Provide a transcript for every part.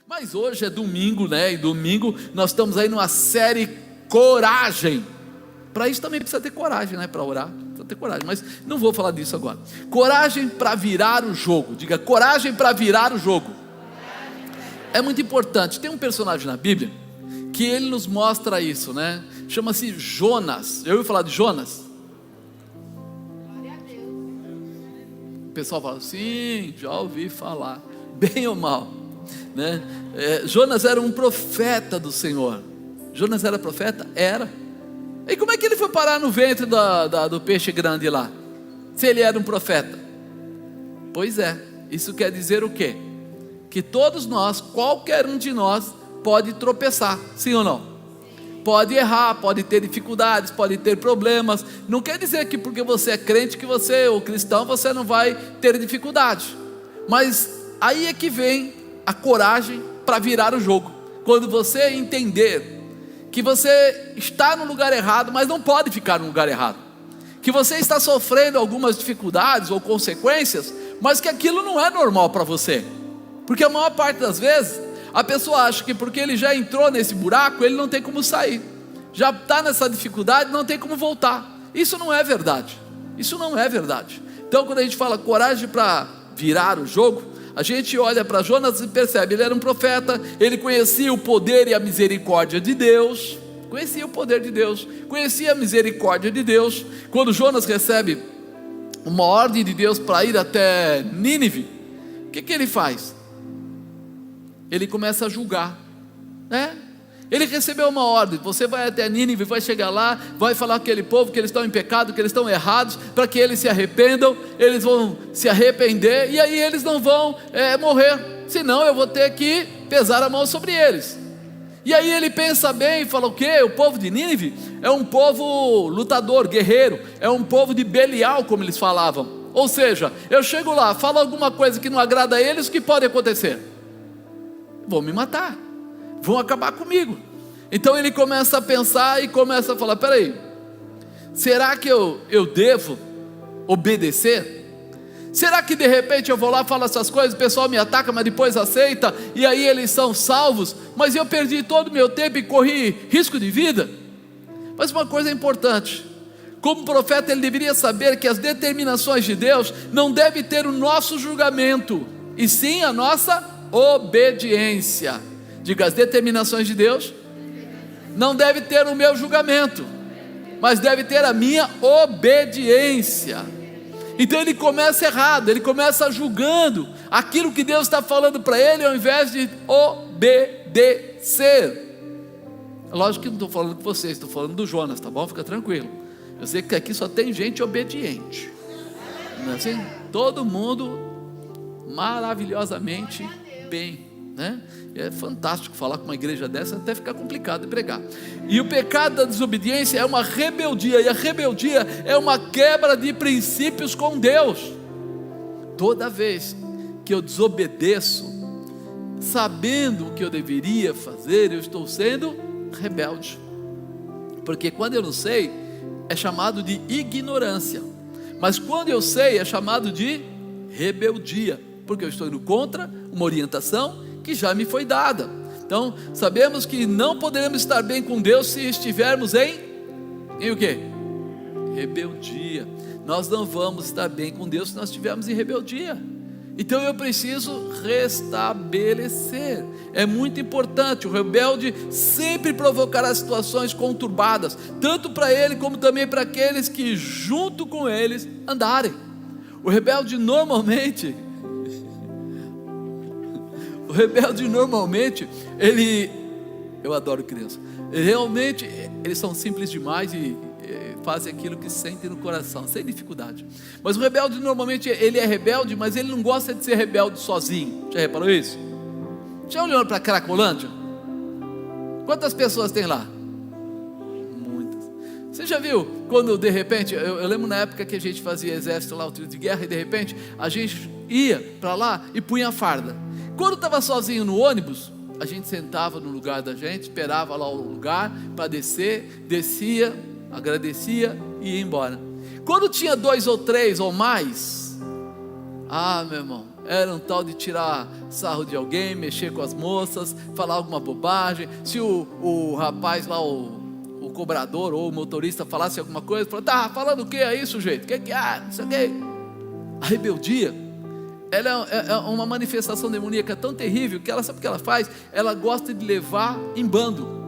Mas hoje é domingo, né? E domingo nós estamos aí numa série Coragem. Para isso também precisa ter coragem, né? Para orar, precisa ter coragem. Mas não vou falar disso agora. Coragem para virar o jogo. Diga, coragem para virar o jogo. É muito importante. Tem um personagem na Bíblia que ele nos mostra isso, né? Chama-se Jonas. Já ouviu falar de Jonas? O pessoal fala, sim, já ouvi falar. Bem ou mal, né? Jonas era um profeta do Senhor. Jonas era profeta? Era. E como é que ele foi parar no ventre do peixe grande lá? Se ele era um profeta? Pois é, isso quer dizer o quê? Que todos nós, qualquer um de nós, pode tropeçar, sim ou não? Pode errar, pode ter dificuldades, pode ter problemas. Não quer dizer que porque você é crente, que você, ou cristão, você não vai ter dificuldade. Mas aí é que vem a coragem para virar o jogo. Quando você entender que você está no lugar errado, mas não pode ficar no lugar errado, que você está sofrendo algumas dificuldades ou consequências, mas que aquilo não é normal para você, porque a maior parte das vezes a pessoa acha que porque ele já entrou nesse buraco, ele não tem como sair, já está nessa dificuldade, não tem como voltar. Isso não é verdade, isso não é verdade. Então quando a gente fala coragem para virar o jogo, a gente olha para Jonas e percebe, ele era um profeta, ele conhecia o poder e a misericórdia de Deus, conhecia o poder de Deus, conhecia a misericórdia de Deus. Quando Jonas recebe uma ordem de Deus para ir até Nínive, o que ele faz? Ele começa a julgar, né? Ele recebeu uma ordem, você vai até Nínive, vai chegar lá, vai falar com aquele povo que eles estão em pecado, que eles estão errados, para que eles se arrependam. Eles vão se arrepender, e aí eles não vão morrer, senão eu vou ter que pesar a mão sobre eles. E aí ele pensa bem e fala o quê? O povo de Nínive é um povo lutador, guerreiro, é um povo de Belial, como eles falavam. Ou seja, eu chego lá, falo alguma coisa que não agrada a eles, o que pode acontecer? Vão me matar, vão acabar comigo. Então ele começa a pensar e começa a falar, peraí, será que eu devo obedecer? Será que de repente eu vou lá, falo essas coisas, o pessoal me ataca, mas depois aceita, e aí eles são salvos, mas eu perdi todo o meu tempo e corri risco de vida? Mas uma coisa importante, como profeta ele deveria saber que as determinações de Deus não devem ter o nosso julgamento, e sim a nossa obediência. Diga, as determinações de Deus não deve ter o meu julgamento, mas deve ter a minha obediência. Então ele começa errado, ele começa julgando aquilo que Deus está falando para ele, ao invés de obedecer. Lógico que não estou falando com vocês, estou falando do Jonas, tá bom? Fica tranquilo. Eu sei que aqui só tem gente obediente, não é assim? Todo mundo maravilhosamente bem, né? É fantástico falar com uma igreja dessa, até ficar complicado de pregar. E o pecado da desobediência é uma rebeldia, e a rebeldia é uma quebra de princípios com Deus. Toda vez que eu desobedeço, sabendo o que eu deveria fazer, eu estou sendo rebelde, porque quando eu não sei, é chamado de ignorância, mas quando eu sei, é chamado de rebeldia, porque eu estou indo contra uma orientação que já me foi dada. Então sabemos que não poderemos estar bem com Deus se estivermos em o quê? Rebeldia. Nós não vamos estar bem com Deus se nós estivermos em rebeldia. Então eu preciso restabelecer. É muito importante. O rebelde sempre provocará situações conturbadas, tanto para ele como também para aqueles que junto com eles andarem. O rebelde normalmente, eu adoro criança, realmente eles são simples demais e fazem aquilo que sentem no coração, sem dificuldade. Mas o rebelde normalmente, ele é rebelde, mas ele não gosta de ser rebelde sozinho. Já reparou isso? Já olhou para Cracolândia? Quantas pessoas tem lá? Muitas. Você já viu quando de repente, eu lembro na época que a gente fazia exército lá, o tiro de guerra, e de repente a gente ia para lá e punha a farda. Quando estava sozinho no ônibus, a gente sentava no lugar da gente, esperava lá o lugar para descer, descia, agradecia e ia embora. Quando tinha 2 ou 3 ou mais, meu irmão, era um tal de tirar sarro de alguém, mexer com as moças, falar alguma bobagem. Se o rapaz lá, o cobrador ou o motorista falasse alguma coisa, falou: tá falando o que aí, sujeito? O que é? Não sei o que. A rebeldia, ela é uma manifestação demoníaca tão terrível que ela, sabe o que ela faz? Ela gosta de levar em bando.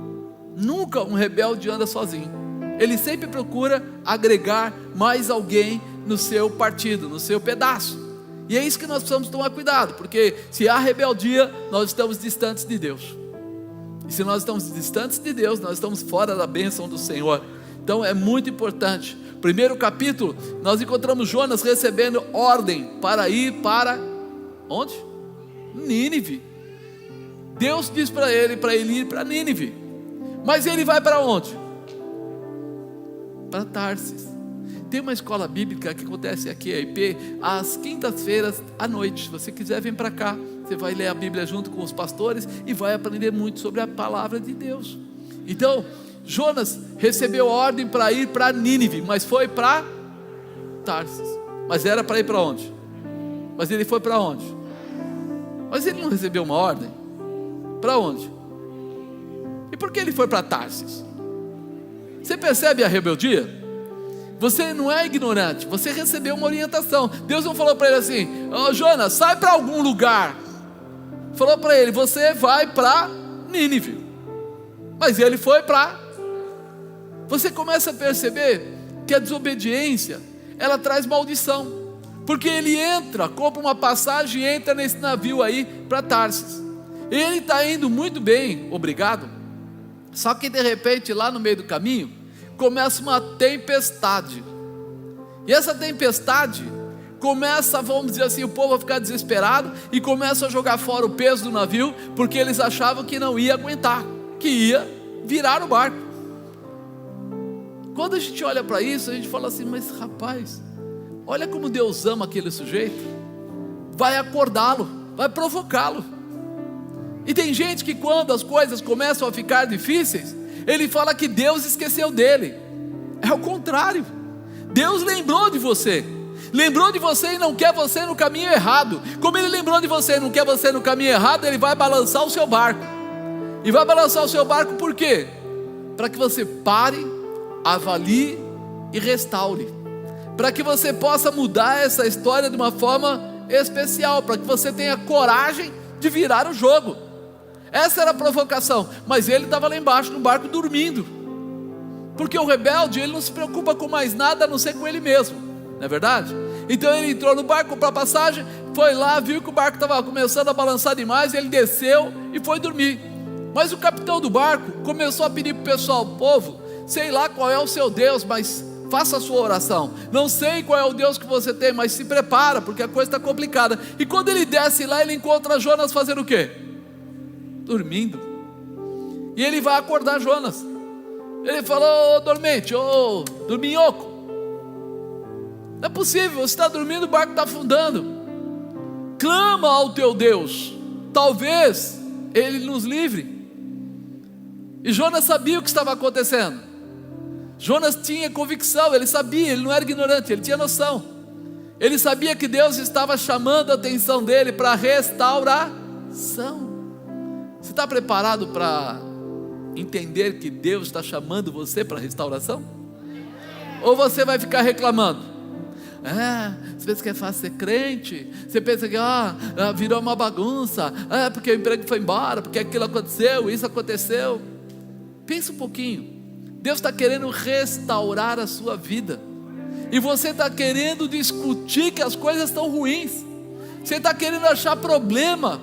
Nunca um rebelde anda sozinho. Ele sempre procura agregar mais alguém no seu partido, no seu pedaço. E é isso que nós precisamos tomar cuidado, porque se há rebeldia, nós estamos distantes de Deus. E se nós estamos distantes de Deus, nós estamos fora da bênção do Senhor. Então é muito importante. Primeiro capítulo, nós encontramos Jonas recebendo ordem para ir para onde? Nínive. Deus diz para ele ir para Nínive. Mas ele vai para onde? Para Tarsis. Tem uma escola bíblica que acontece aqui, a IP, às quintas-feiras à noite. Se você quiser, vem para cá. Você vai ler a Bíblia junto com os pastores e vai aprender muito sobre a palavra de Deus. Então, Jonas recebeu ordem para ir para Nínive, mas foi para Tarsis. Mas era para ir para onde? Mas ele foi para onde? Mas ele não recebeu uma ordem? Para onde? E por que ele foi para Tarsis? Você percebe a rebeldia? Você não é ignorante, você recebeu uma orientação. Deus não falou para ele assim: ó, Jonas, sai para algum lugar. Falou para ele: você vai para Nínive. Mas ele foi para... Você começa a perceber que a desobediência, ela traz maldição. Porque ele entra, compra uma passagem e entra nesse navio aí para Tarsis. Ele está indo muito bem, obrigado. Só que de repente, lá no meio do caminho, começa uma tempestade. E essa tempestade começa, vamos dizer assim, o povo a ficar desesperado e começa a jogar fora o peso do navio, porque eles achavam que não ia aguentar, que ia virar o barco. Quando a gente olha para isso, a gente fala assim: mas rapaz, olha como Deus ama aquele sujeito. Vai acordá-lo, vai provocá-lo. E tem gente que quando as coisas começam a ficar difíceis, ele fala que Deus esqueceu dele. É o contrário. Deus lembrou de você. Lembrou de você e não quer você no caminho errado. Como ele lembrou de você e não quer você no caminho errado, ele vai balançar o seu barco. E vai balançar o seu barco por quê? Para que você pare, avalie e restaure. Para que você possa mudar essa história de uma forma especial. Para que você tenha coragem de virar o jogo. Essa era a provocação. Mas ele estava lá embaixo no barco dormindo. Porque o rebelde, ele não se preocupa com mais nada a não ser com ele mesmo. Não é verdade? Então ele entrou no barco, comprou a passagem, foi lá, viu que o barco estava começando a balançar demais, ele desceu e foi dormir. Mas o capitão do barco começou a pedir para o pessoal: povo, sei lá qual é o seu Deus, mas faça a sua oração. Não sei qual é o Deus que você tem, mas se prepara, porque a coisa está complicada. E quando ele desce lá, ele encontra Jonas fazendo o quê? Dormindo. E ele vai acordar Jonas. Ele falou: ô dormente, ô dorminhoco, não é possível, você está dormindo, o barco está afundando. Clama ao teu Deus, talvez Ele nos livre. E Jonas sabia o que estava acontecendo. Jonas tinha convicção, ele sabia, ele não era ignorante, ele tinha noção. Ele sabia que Deus estava chamando a atenção dele para restauração. Você está preparado para entender que Deus está chamando você para restauração? Ou você vai ficar reclamando? Você pensa que é fácil ser crente? Você pensa que virou uma bagunça? Porque o emprego foi embora, porque aquilo aconteceu, isso aconteceu. Pensa um pouquinho. Deus está querendo restaurar a sua vida. E você está querendo discutir que as coisas estão ruins. Você está querendo achar problema.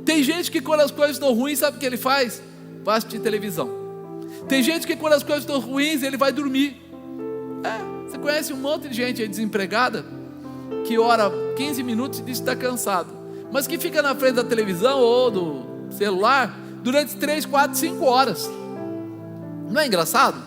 Tem gente que quando as coisas estão ruins, sabe o que ele faz? Vai assistir televisão. Tem gente que quando as coisas estão ruins, ele vai dormir. Você conhece um monte de gente aí desempregada, que ora 15 minutos e diz que está cansado, mas que fica na frente da televisão ou do celular durante 3, 4, 5 horas. Não é engraçado?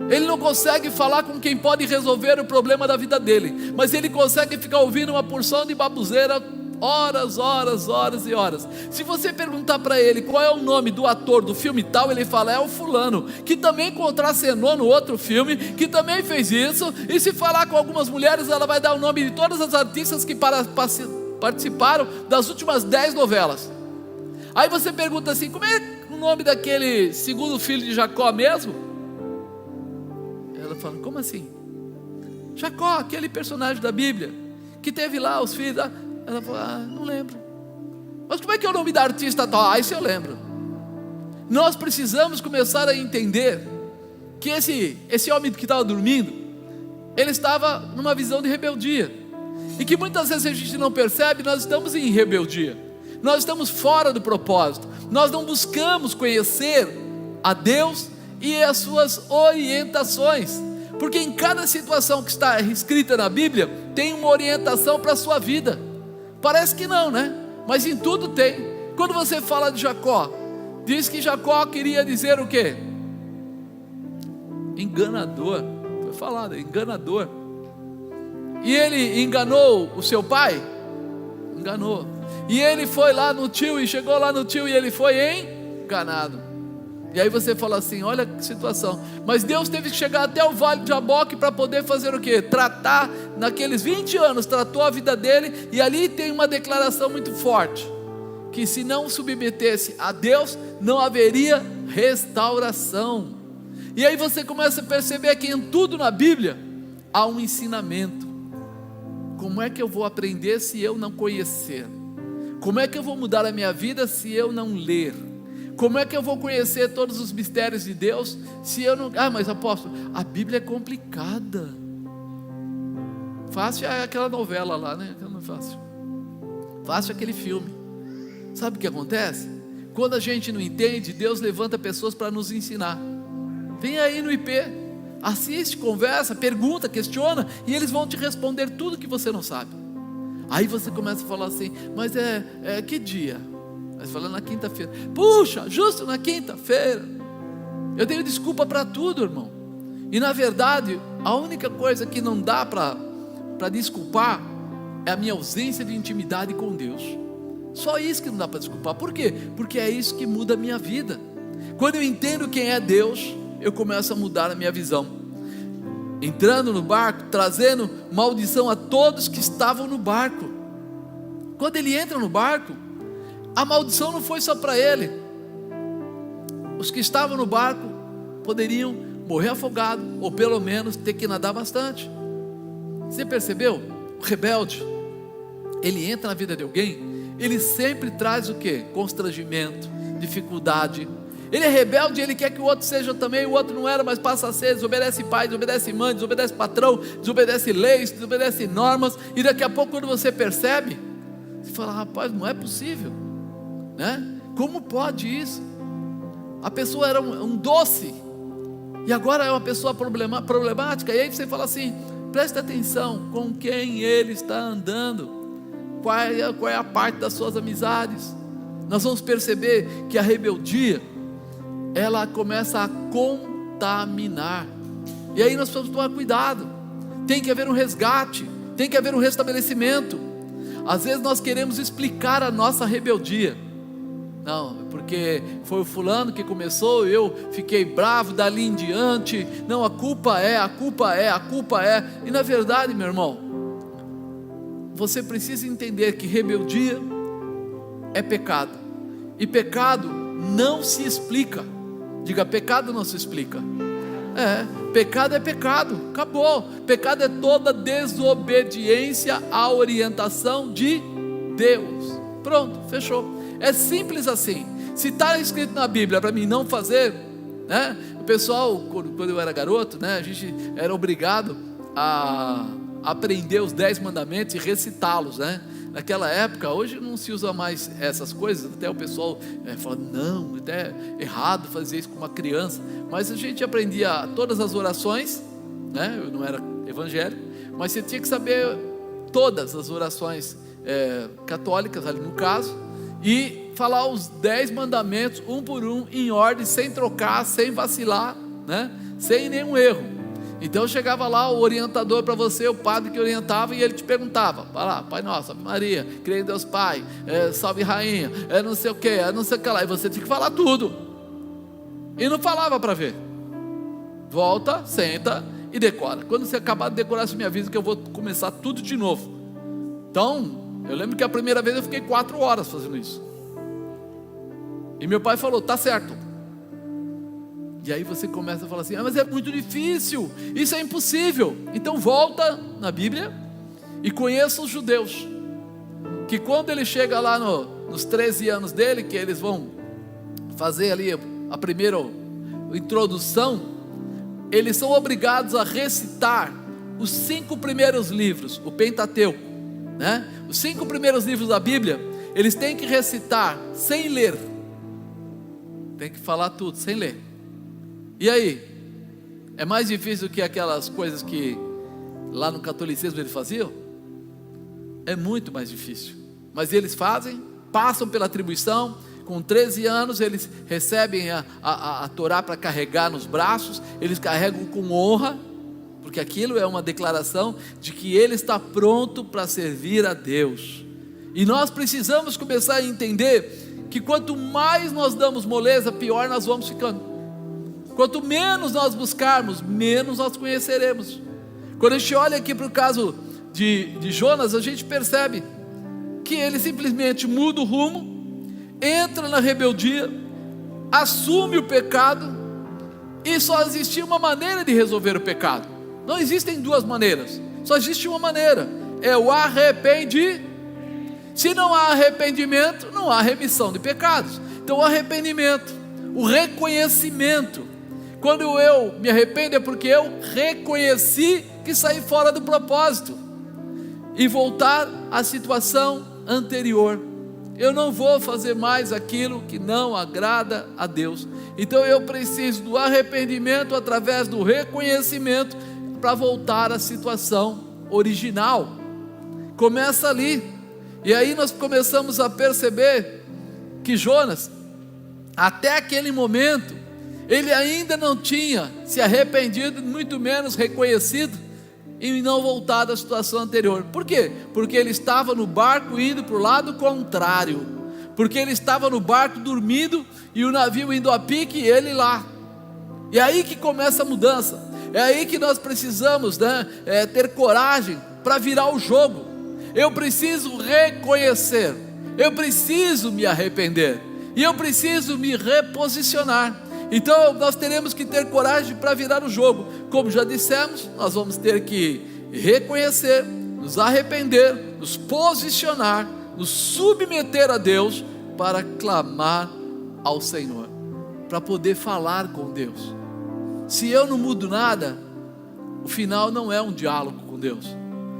Ele não consegue falar com quem pode resolver o problema da vida dele, mas ele consegue ficar ouvindo uma porção de baboseira horas, horas, horas e horas. Se você perguntar para ele qual é o nome do ator do filme tal, ele fala: é o fulano, que também contracenou no outro filme, que também fez isso. E se falar com algumas mulheres, ela vai dar o nome de todas as artistas que participaram das últimas 10 novelas. Aí você pergunta assim: como é o nome daquele segundo filho de Jacó mesmo? Ela fala: como assim? Jacó, aquele personagem da Bíblia que teve lá os filhos. Ela fala: não lembro. Mas como é que é o nome da artista tal? Isso eu lembro. Nós precisamos começar a entender que esse homem que estava dormindo, ele estava numa visão de rebeldia, e que muitas vezes a gente não percebe. Nós estamos em rebeldia, nós estamos fora do propósito, nós não buscamos conhecer a Deus e as suas orientações, porque em cada situação que está escrita na Bíblia tem uma orientação para a sua vida. Parece que não, né? Mas em tudo tem. Quando você fala de Jacó, diz que Jacó queria dizer o quê? Enganador. Foi falado, enganador. E ele enganou o seu pai? Enganou. E ele foi lá no tio, e chegou lá no tio, e ele foi enganado. E aí você fala assim: olha que situação. Mas Deus teve que chegar até o vale de Jaboque para poder fazer o quê? Tratar, naqueles 20 anos, tratou a vida dele. E ali tem uma declaração muito forte, que se não submetesse a Deus, não haveria restauração. E aí você começa a perceber que em tudo na Bíblia há um ensinamento. Como é que eu vou aprender se eu não conhecer? Como é que eu vou mudar a minha vida se eu não ler? Como é que eu vou conhecer todos os mistérios de Deus se eu não... mas apóstolo, a Bíblia é complicada. Fácil é aquela novela lá, né? Não é fácil. Fácil é aquele filme. Sabe o que acontece? Quando a gente não entende, Deus levanta pessoas para nos ensinar. Vem aí no IP, assiste, conversa, pergunta, questiona, e eles vão te responder tudo que você não sabe. Aí você começa a falar assim: mas que dia? Aí você fala: na quinta-feira. Puxa, justo na quinta-feira. Eu tenho desculpa para tudo, irmão. E na verdade, a única coisa que não dá para desculpar é a minha ausência de intimidade com Deus. Só isso que não dá para desculpar. Por quê? Porque é isso que muda a minha vida. Quando eu entendo quem é Deus, eu começo a mudar a minha visão. Entrando no barco, trazendo maldição a todos que estavam no barco. Quando ele entra no barco, a maldição não foi só para ele. Os que estavam no barco poderiam morrer afogado, ou pelo menos ter que nadar bastante. Você percebeu? O rebelde, ele entra na vida de alguém, ele sempre traz o quê? Constrangimento, dificuldade. Ele é rebelde, ele quer que o outro seja também. O outro não era, mas passa a ser. Desobedece pai, desobedece mãe, desobedece patrão, desobedece leis, desobedece normas. E daqui a pouco, quando você percebe, você fala: rapaz, não é possível, né? Como pode isso? A pessoa era um doce, e agora é uma pessoa problemática. E aí você fala assim: preste atenção com quem ele está andando, qual é a parte das suas amizades. Nós vamos perceber que a rebeldia, ela começa a contaminar. E aí nós precisamos tomar cuidado. Tem que haver um resgate, tem que haver um restabelecimento. Às vezes nós queremos explicar a nossa rebeldia. Não, porque foi o fulano que começou, eu fiquei bravo dali em diante. Não, a culpa é. E na verdade, meu irmão, você precisa entender que rebeldia é pecado. E pecado não se explica. Diga: pecado não se explica. Pecado é pecado, acabou. Pecado é toda desobediência à orientação de Deus. Pronto, fechou. É simples assim. Se está escrito na Bíblia para mim não fazer, né? O pessoal, quando eu era garoto, né, a gente era obrigado a aprender os 10 mandamentos e recitá-los, né? Naquela época, hoje não se usa mais essas coisas. Até o pessoal fala: não, até errado fazer isso com uma criança. Mas a gente aprendia todas as orações, né? Eu não era evangélico, mas você tinha que saber todas as orações católicas, ali no caso, e falar os 10 mandamentos um por um, em ordem, sem trocar, sem vacilar, né? Sem nenhum erro. Então chegava lá o orientador para você, o padre que orientava, e ele te perguntava: vai lá, Pai Nosso, Ave Maria, creio em Deus Pai, salve Rainha, não sei o que, não sei o que lá. E você tinha que falar tudo, e não falava para ver. Volta, senta e decora. Quando você acabar de decorar, você me avisa que eu vou começar tudo de novo. Então Eu lembro que a primeira vez eu fiquei 4 horas fazendo isso. E meu pai falou, tá certo. E aí você começa a falar assim, mas é muito difícil, isso é impossível. Então volta na Bíblia e conheça os judeus, que quando ele chega lá nos 13 anos dele, que eles vão fazer ali a primeira introdução, eles são obrigados a recitar os 5 primeiros livros, o Pentateuco, né? Os 5 primeiros livros da Bíblia, eles têm que recitar sem ler, tem que falar tudo sem ler. E aí, é mais difícil que aquelas coisas que lá no catolicismo eles faziam? É muito mais difícil, mas eles fazem, passam pela atribuição. Com 13 anos eles recebem a Torá para carregar nos braços, eles carregam com honra, porque aquilo é uma declaração de que ele está pronto para servir a Deus. E nós precisamos começar a entender que quanto mais nós damos moleza, pior nós vamos ficando. Quanto menos nós buscarmos, menos nós conheceremos. Quando a gente olha aqui para o caso de Jonas, a gente percebe que ele simplesmente muda o rumo, entra na rebeldia, assume o pecado, e só existia uma maneira de resolver o pecado. Não existem 2 maneiras, só existe uma maneira, é o arrependimento. Se não há arrependimento, não há remissão de pecados. Então o arrependimento, o reconhecimento, quando eu me arrependo é porque eu reconheci que saí fora do propósito, e voltar à situação anterior. Eu não vou fazer mais aquilo que não agrada a Deus. Então eu preciso do arrependimento através do reconhecimento para voltar à situação original. Começa ali. E aí nós começamos a perceber que Jonas, até aquele momento, ele ainda não tinha se arrependido, muito menos reconhecido e não voltado à situação anterior. Por quê? Porque ele estava no barco indo para o lado contrário, porque ele estava no barco dormindo e o navio indo a pique e ele lá. E é aí que começa a mudança. É aí que nós precisamos, ter coragem para virar o jogo. Eu preciso reconhecer, eu preciso me arrepender e eu preciso me reposicionar. Então nós teremos que ter coragem para virar o jogo. Como já dissemos, nós vamos ter que reconhecer, nos arrepender, nos posicionar, nos submeter a Deus para clamar ao Senhor, para poder falar com Deus. Se eu não mudo nada, o final não é um diálogo com Deus.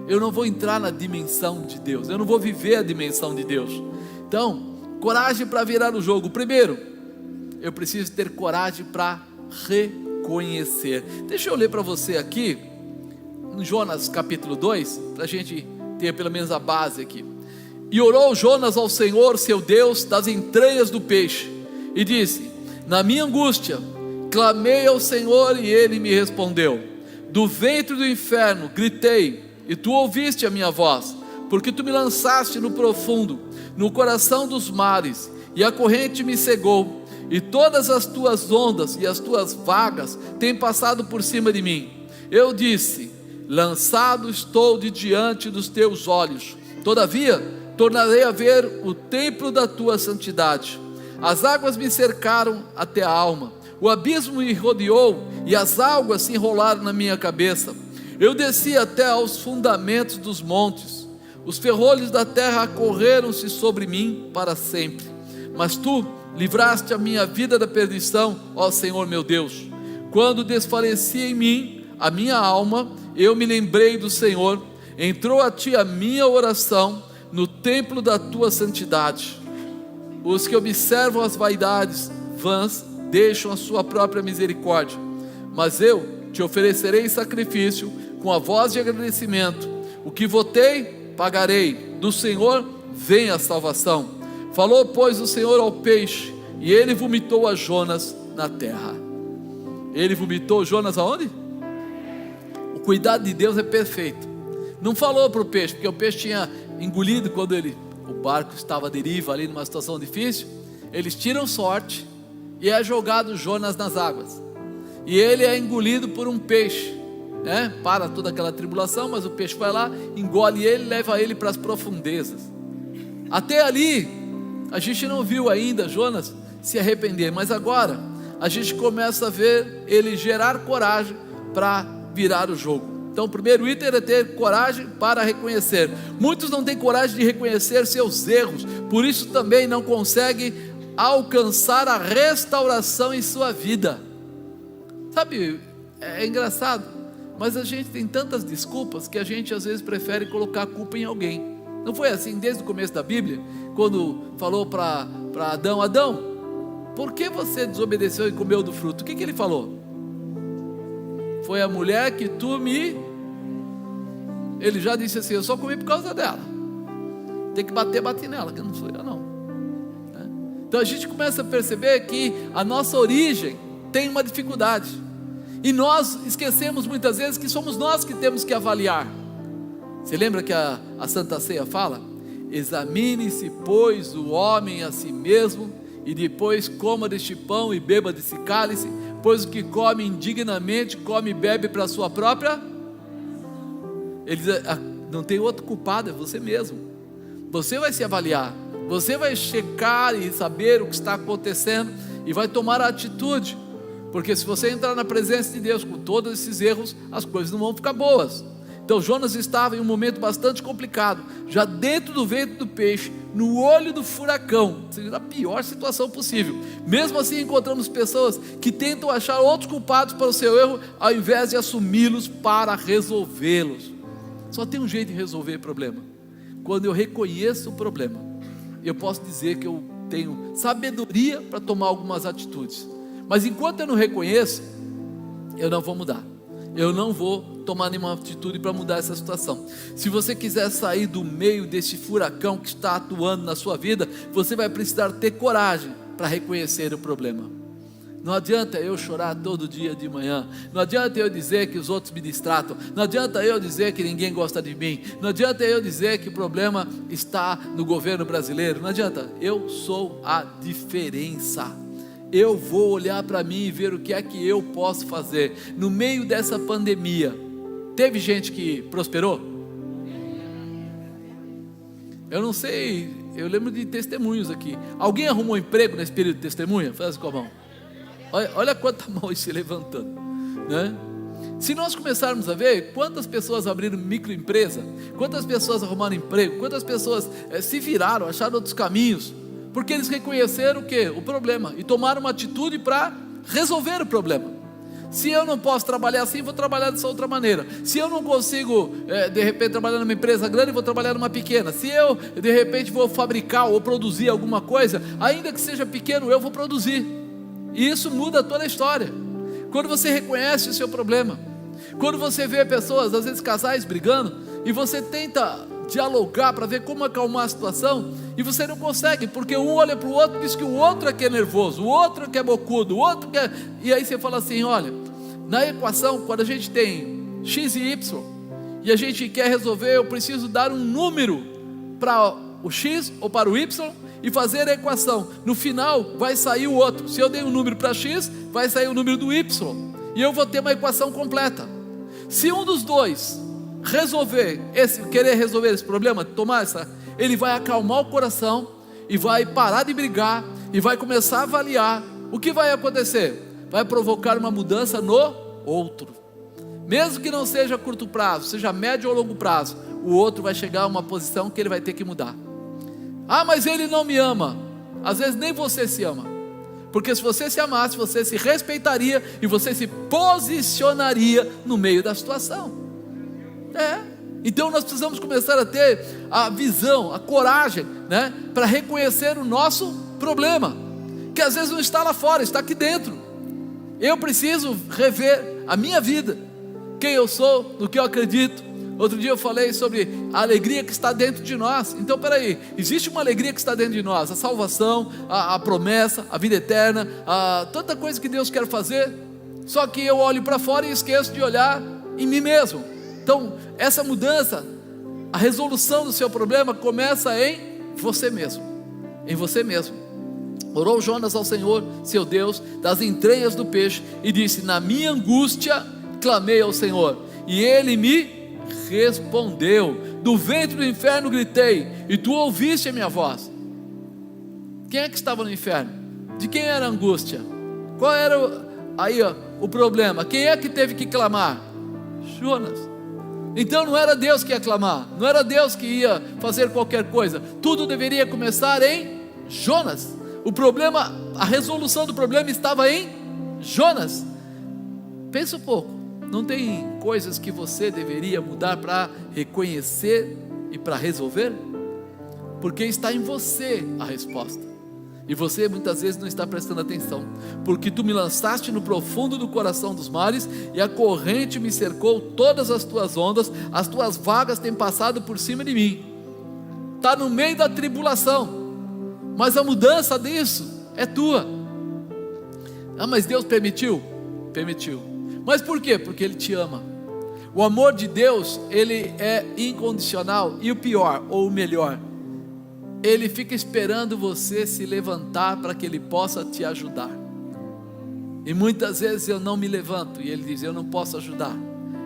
Eu não vou entrar na dimensão de Deus, eu não vou viver a dimensão de Deus. Então, coragem para virar o jogo. Primeiro, eu preciso ter coragem para reconhecer. Deixa eu ler para você aqui, em Jonas capítulo 2, para a gente ter pelo menos a base aqui. E orou Jonas ao Senhor, seu Deus, das entranhas do peixe, e disse: na minha angústia, clamei ao Senhor e Ele me respondeu. Do ventre do inferno gritei, e Tu ouviste a minha voz, porque Tu me lançaste no profundo, no coração dos mares, e a corrente me cegou, e todas as Tuas ondas e as Tuas vagas têm passado por cima de mim. Eu disse: lançado estou de diante dos Teus olhos, todavia tornarei a ver o templo da Tua santidade. As águas me cercaram até a alma, o abismo me rodeou, e as águas se enrolaram na minha cabeça. Eu desci até aos fundamentos dos montes, os ferrolhos da terra correram-se sobre mim para sempre. Mas Tu livraste a minha vida da perdição, ó Senhor meu Deus. Quando desfalecia em mim a minha alma, eu me lembrei do Senhor. Entrou a Ti a minha oração no templo da Tua santidade. Os que observam as vaidades vãs deixam a sua própria misericórdia, mas eu Te oferecerei sacrifício com a voz de agradecimento. O que votei, pagarei. Do Senhor vem a salvação. Falou, pois, o Senhor ao peixe, e ele vomitou a Jonas na terra. Ele vomitou Jonas aonde? O cuidado de Deus é perfeito. Não falou para o peixe, porque o peixe tinha engolido quando o barco estava à deriva ali numa situação difícil. Eles tiram sorte e é jogado Jonas nas águas, e ele é engolido por um peixe, para toda aquela tribulação, mas o peixe vai lá, engole ele, leva ele para as profundezas. Até ali, a gente não viu ainda Jonas se arrepender, mas agora a gente começa a ver ele gerar coragem para virar o jogo. Então o primeiro item é ter coragem para reconhecer. Muitos não têm coragem de reconhecer seus erros, por isso também não conseguem alcançar a restauração em sua vida. Sabe, é engraçado, mas a gente tem tantas desculpas que a gente às vezes prefere colocar a culpa em alguém. Não foi assim desde o começo da Bíblia, quando falou para Adão: Adão, por que você desobedeceu e comeu do fruto? O que ele falou? Foi a mulher que tu me... Ele já disse assim: eu só comi por causa dela. Tem que bater, bate nela, que não sou eu não. Então a gente começa a perceber que a nossa origem tem uma dificuldade, e nós esquecemos muitas vezes que somos nós que temos que avaliar. Você lembra que a Santa Ceia fala: examine-se, pois, o homem a si mesmo, e depois coma deste pão e beba desse cálice, pois o que come indignamente, come e bebe para a sua própria... Ele diz: não tem outro culpado, é você mesmo. Você vai se avaliar, você vai checar e saber o que está acontecendo, e vai tomar a atitude, porque se você entrar na presença de Deus com todos esses erros, as coisas não vão ficar boas. Então Jonas estava em um momento bastante complicado, já dentro do ventre do peixe, no olho do furacão, ou seja, na pior situação possível. Mesmo assim encontramos pessoas que tentam achar outros culpados para o seu erro, ao invés de assumi-los para resolvê-los. Só tem um jeito de resolver o problema: quando eu reconheço o problema, eu posso dizer que eu tenho sabedoria para tomar algumas atitudes. Mas enquanto eu não reconheço, eu não vou mudar, eu não vou tomar nenhuma atitude para mudar essa situação. Se você quiser sair do meio desse furacão que está atuando na sua vida, você vai precisar ter coragem para reconhecer o problema. Não adianta eu chorar todo dia de manhã, não adianta eu dizer que os outros me distratam, não adianta eu dizer que ninguém gosta de mim, não adianta eu dizer que o problema está no governo brasileiro, não adianta. Eu sou a diferença. Eu vou olhar para mim e ver o que é que eu posso fazer. No meio dessa pandemia, teve gente que prosperou? Eu não sei, eu lembro de testemunhos aqui. Alguém arrumou emprego nesse período de testemunha? Faz com a mão. Olha quanta mão se levantando, né? Se nós começarmos a ver quantas pessoas abriram microempresa, quantas pessoas arrumaram emprego, quantas pessoas se viraram, acharam outros caminhos, porque eles reconheceram o quê? O problema, e tomaram uma atitude para resolver o problema. Se eu não posso trabalhar assim, vou trabalhar dessa outra maneira. Se eu não consigo, de repente, trabalhar numa empresa grande, vou trabalhar numa pequena. Se eu, de repente, vou fabricar ou produzir alguma coisa, ainda que seja pequeno, eu vou produzir. E isso muda toda a história. Quando você reconhece o seu problema, quando você vê pessoas, às vezes casais brigando, e você tenta dialogar para ver como acalmar a situação, e você não consegue, porque um olha para o outro e diz que o outro é que é nervoso, o outro é que é bocudo, o outro que é... E aí você fala assim: olha, na equação, quando a gente tem x e y, e a gente quer resolver, eu preciso dar um número para o x ou para o y, e fazer a equação. No final vai sair o outro. Se eu dei um número para x, vai sair o número do y, e eu vou ter uma equação completa. Se um dos dois querer resolver esse problema, ele vai acalmar o coração, e vai parar de brigar, e vai começar a avaliar. O que vai acontecer? Vai provocar uma mudança no outro. Mesmo que não seja a curto prazo, seja a médio ou longo prazo, o outro vai chegar a uma posição que ele vai ter que mudar. Ah, mas ele não me ama. Às vezes nem você se ama, porque se você se amasse, você se respeitaria, e você se posicionaria no meio da situação. Então nós precisamos começar a ter a visão, a coragem, né, para reconhecer o nosso problema, que às vezes não está lá fora, está aqui dentro. Eu preciso rever a minha vida, quem eu sou, no que eu acredito. Outro dia eu falei sobre a alegria que está dentro de nós. Então peraí, existe uma alegria que está dentro de nós: a salvação, a promessa, a vida eterna, tanta coisa que Deus quer fazer. Só que eu olho para fora e esqueço de olhar em mim mesmo. Então essa mudança, a resolução do seu problema começa em você mesmo. Em você mesmo. Orou Jonas ao Senhor, seu Deus, das entranhas do peixe, e disse: na minha angústia clamei ao Senhor, e Ele me respondeu: do ventre do inferno gritei, e tu ouviste a minha voz. Quem é que estava no inferno? De quem era a angústia? Qual era o problema? Quem é que teve que clamar? Jonas. Então não era Deus que ia clamar, não era Deus que ia fazer qualquer coisa, tudo deveria começar em Jonas. O problema, a resolução do problema estava em Jonas. Pensa um pouco, não tem coisas que você deveria mudar para reconhecer e para resolver? Porque está em você a resposta. E você muitas vezes não está prestando atenção, porque tu me lançaste no profundo do coração dos mares, e a corrente me cercou todas as tuas ondas, as tuas vagas têm passado por cima de mim. Está no meio da tribulação, mas a mudança disso é tua. Mas Deus permitiu? Permitiu. Mas por quê? Porque Ele te ama. O amor de Deus, ele é incondicional, e o pior, ou o melhor, Ele fica esperando você se levantar para que Ele possa te ajudar. E muitas vezes eu não me levanto, e Ele diz: eu não posso ajudar.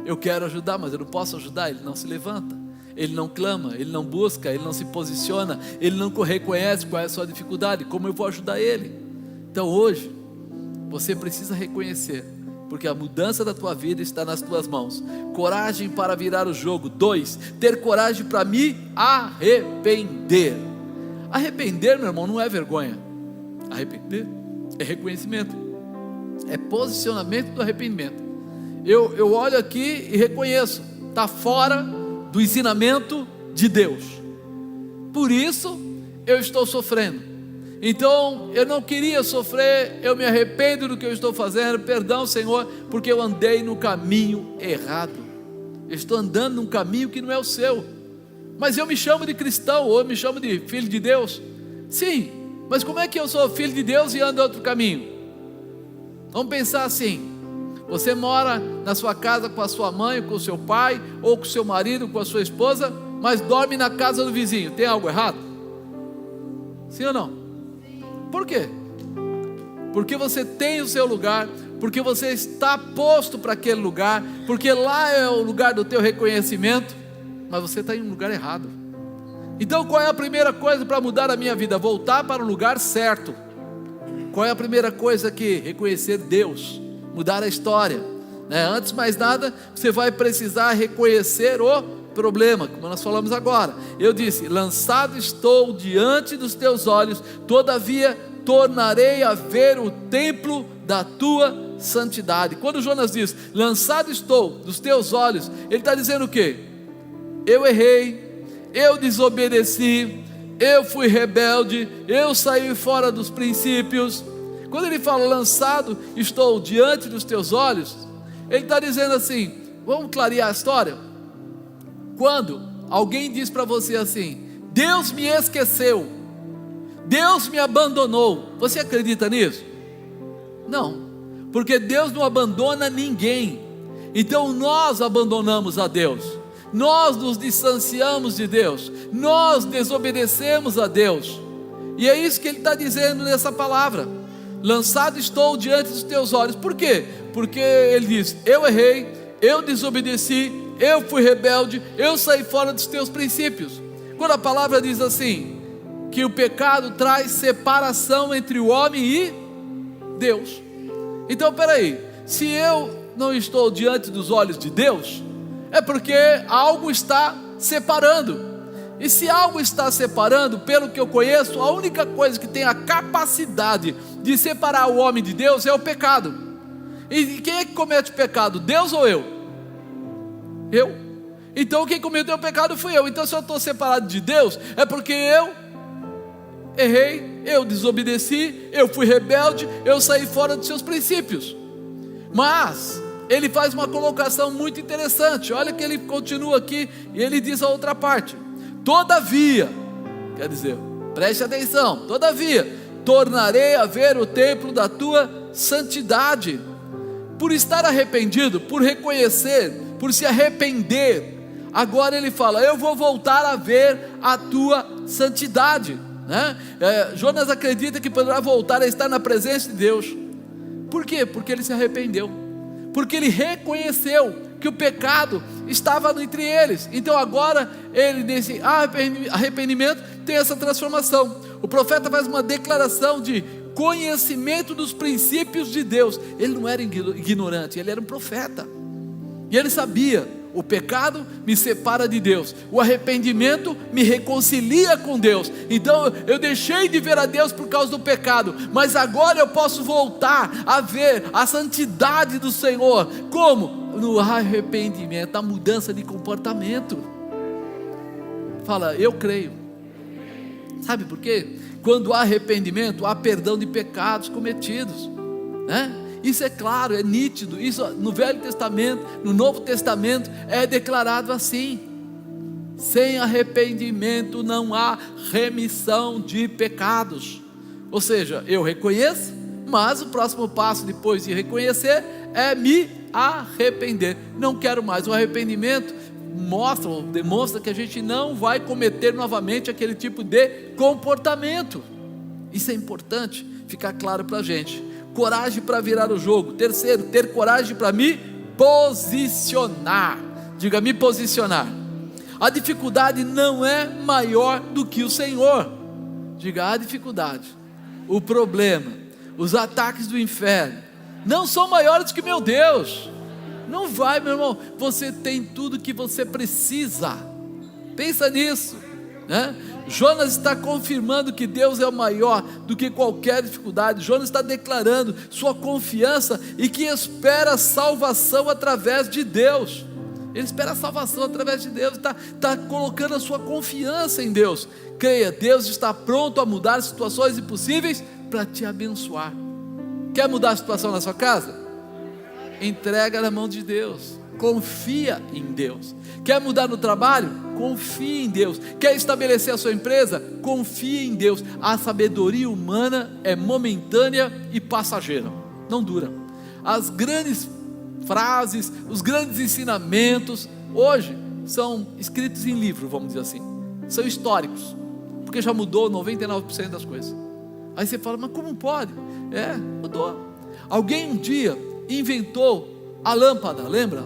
Eu quero ajudar, mas eu não posso ajudar. Ele não se levanta, Ele não clama, Ele não busca, Ele não se posiciona, Ele não reconhece qual é a sua dificuldade. Como eu vou ajudar Ele? Então hoje, você precisa reconhecer, porque a mudança da tua vida está nas tuas mãos. Coragem para virar o jogo. 2, ter coragem para me arrepender. Arrepender, meu irmão, não é vergonha. Arrepender é reconhecimento, é posicionamento do arrependimento. Eu olho aqui e reconheço, está fora do ensinamento de Deus, por isso eu estou sofrendo. Então eu não queria sofrer, eu me arrependo do que eu estou fazendo. Perdão, Senhor, porque eu andei no caminho errado. Eu estou andando num caminho que não é o seu. Mas eu me chamo de cristão, ou eu me chamo de filho de Deus. Sim, mas como é que eu sou filho de Deus e ando em outro caminho? Vamos pensar assim: você mora na sua casa com a sua mãe, com o seu pai, ou com o seu marido, com a sua esposa, mas dorme na casa do vizinho. Tem algo errado? Sim ou não? Por quê? Porque você tem o seu lugar, porque você está posto para aquele lugar, porque lá é o lugar do teu reconhecimento, mas você está em um lugar errado. Então qual é a primeira coisa para mudar a minha vida? Voltar para o lugar certo. Qual é a primeira coisa aqui? Reconhecer Deus, mudar a história, né? Antes de mais nada, você vai precisar reconhecer o problema, como nós falamos agora. Eu disse: lançado estou diante dos teus olhos, todavia tornarei a ver o templo da tua santidade. Quando Jonas diz: lançado estou dos teus olhos, ele está dizendo o quê? Eu errei, eu desobedeci, eu fui rebelde, eu saí fora dos princípios. Quando ele fala lançado estou diante dos teus olhos, ele está dizendo assim, vamos clarear a história. Quando alguém diz para você assim: Deus me esqueceu, Deus me abandonou, você acredita nisso? Não, porque Deus não abandona ninguém. Então nós abandonamos a Deus, nós nos distanciamos de Deus, nós desobedecemos a Deus. E é isso que ele está dizendo nessa palavra: lançado estou diante dos teus olhos. Por quê? Porque ele diz: eu errei, eu desobedeci, eu fui rebelde, eu saí fora dos teus princípios. Quando a palavra diz assim, que o pecado traz separação entre o homem e Deus. Então peraí, se eu não estou diante dos olhos de Deus, é porque algo está separando. E se algo está separando, pelo que eu conheço, a única coisa que tem a capacidade de separar o homem de Deus é o pecado. E quem é que comete o pecado? Deus ou eu? Eu. Então quem cometeu o pecado fui eu. Então se eu estou separado de Deus, é porque eu errei, eu desobedeci, eu fui rebelde, eu saí fora dos seus princípios. Mas ele faz uma colocação muito interessante. Olha que ele continua aqui e ele diz a outra parte: todavia, quer dizer, preste atenção, todavia, tornarei a ver o templo da tua santidade. Por estar arrependido, por reconhecer, por se arrepender, agora ele fala: eu vou voltar a ver a tua santidade, né? Jonas acredita que poderá voltar a estar na presença de Deus. Por quê? Porque ele se arrependeu, porque ele reconheceu que o pecado estava entre eles. Então agora ele, nesse arrependimento, tem essa transformação. O profeta faz uma declaração de conhecimento dos princípios de Deus. Ele não era ignorante, ele era um profeta, e ele sabia: o pecado me separa de Deus, o arrependimento me reconcilia com Deus. Então eu deixei de ver a Deus por causa do pecado, mas agora eu posso voltar a ver a santidade do Senhor. Como? No arrependimento, a mudança de comportamento. Fala, eu creio. Sabe por quê? Quando há arrependimento, há perdão de pecados cometidos, né? Isso é claro, é nítido. Isso no Velho Testamento, no Novo Testamento é declarado assim: sem arrependimento não há remissão de pecados. Ou seja, eu reconheço, mas o próximo passo depois de reconhecer é me arrepender. Não quero mais. O arrependimento demonstra que a gente não vai cometer novamente aquele tipo de comportamento. Isso é importante ficar claro para a gente. Coragem para virar o jogo. Terceiro, ter coragem para me posicionar. Diga, me posicionar. A dificuldade não é maior do que o Senhor. Diga, a dificuldade, o problema, os ataques do inferno não são maiores do que meu Deus. Não vai, meu irmão. Você tem tudo que você precisa. Pensa nisso, né? Jonas está confirmando que Deus é o maior do que qualquer dificuldade. Jonas está declarando sua confiança e que espera salvação através de Deus. Ele espera a salvação através de Deus, está colocando a sua confiança em Deus. Creia, Deus está pronto a mudar situações impossíveis para te abençoar. Quer mudar a situação na sua casa? Entrega na mão de Deus, confia em Deus. Quer mudar no trabalho? Confie em Deus. Quer estabelecer a sua empresa? Confie em Deus. A sabedoria humana é momentânea e passageira, não dura. As grandes frases, os grandes ensinamentos hoje são escritos em livro, vamos dizer assim, são históricos, porque já mudou 99% das coisas. Aí você fala, mas como pode? Mudou. Alguém um dia inventou a lâmpada, lembra?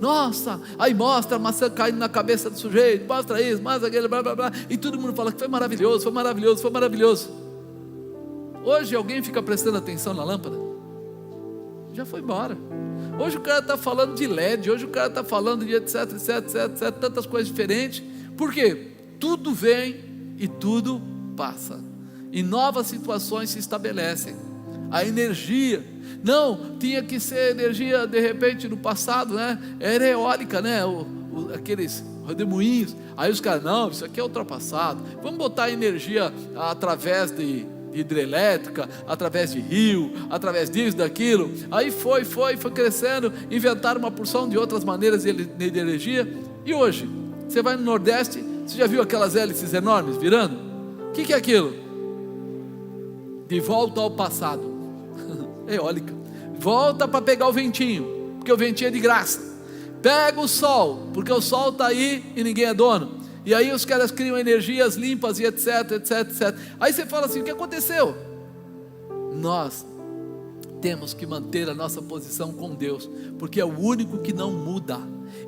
Nossa, aí mostra a maçã caindo na cabeça do sujeito, mostra isso, mostra aquele, blá blá blá, e todo mundo fala que foi maravilhoso, foi maravilhoso, foi maravilhoso. Hoje alguém fica prestando atenção na lâmpada? Já foi embora. Hoje o cara está falando de LED, hoje o cara está falando de etc, tantas coisas diferentes. Por quê? Tudo vem e tudo passa, e novas situações se estabelecem. A energia, não, tinha que ser energia de repente no passado, né? Era eólica, né? Aqueles redemoinhos. Aí os caras, não, isso aqui é ultrapassado, vamos botar energia através de hidrelétrica, através de rio, através disso, daquilo. Aí foi crescendo, inventaram uma porção de outras maneiras de energia. E hoje, você vai no Nordeste, você já viu aquelas hélices enormes virando? O que é aquilo? De volta ao passado. Eólica. Volta para pegar o ventinho, porque o ventinho é de graça. Pega o sol, porque o sol está aí e ninguém é dono. E aí os caras criam energias limpas e etc. Aí você fala assim, o que aconteceu? Nós temos que manter a nossa posição com Deus, porque é o único que não muda.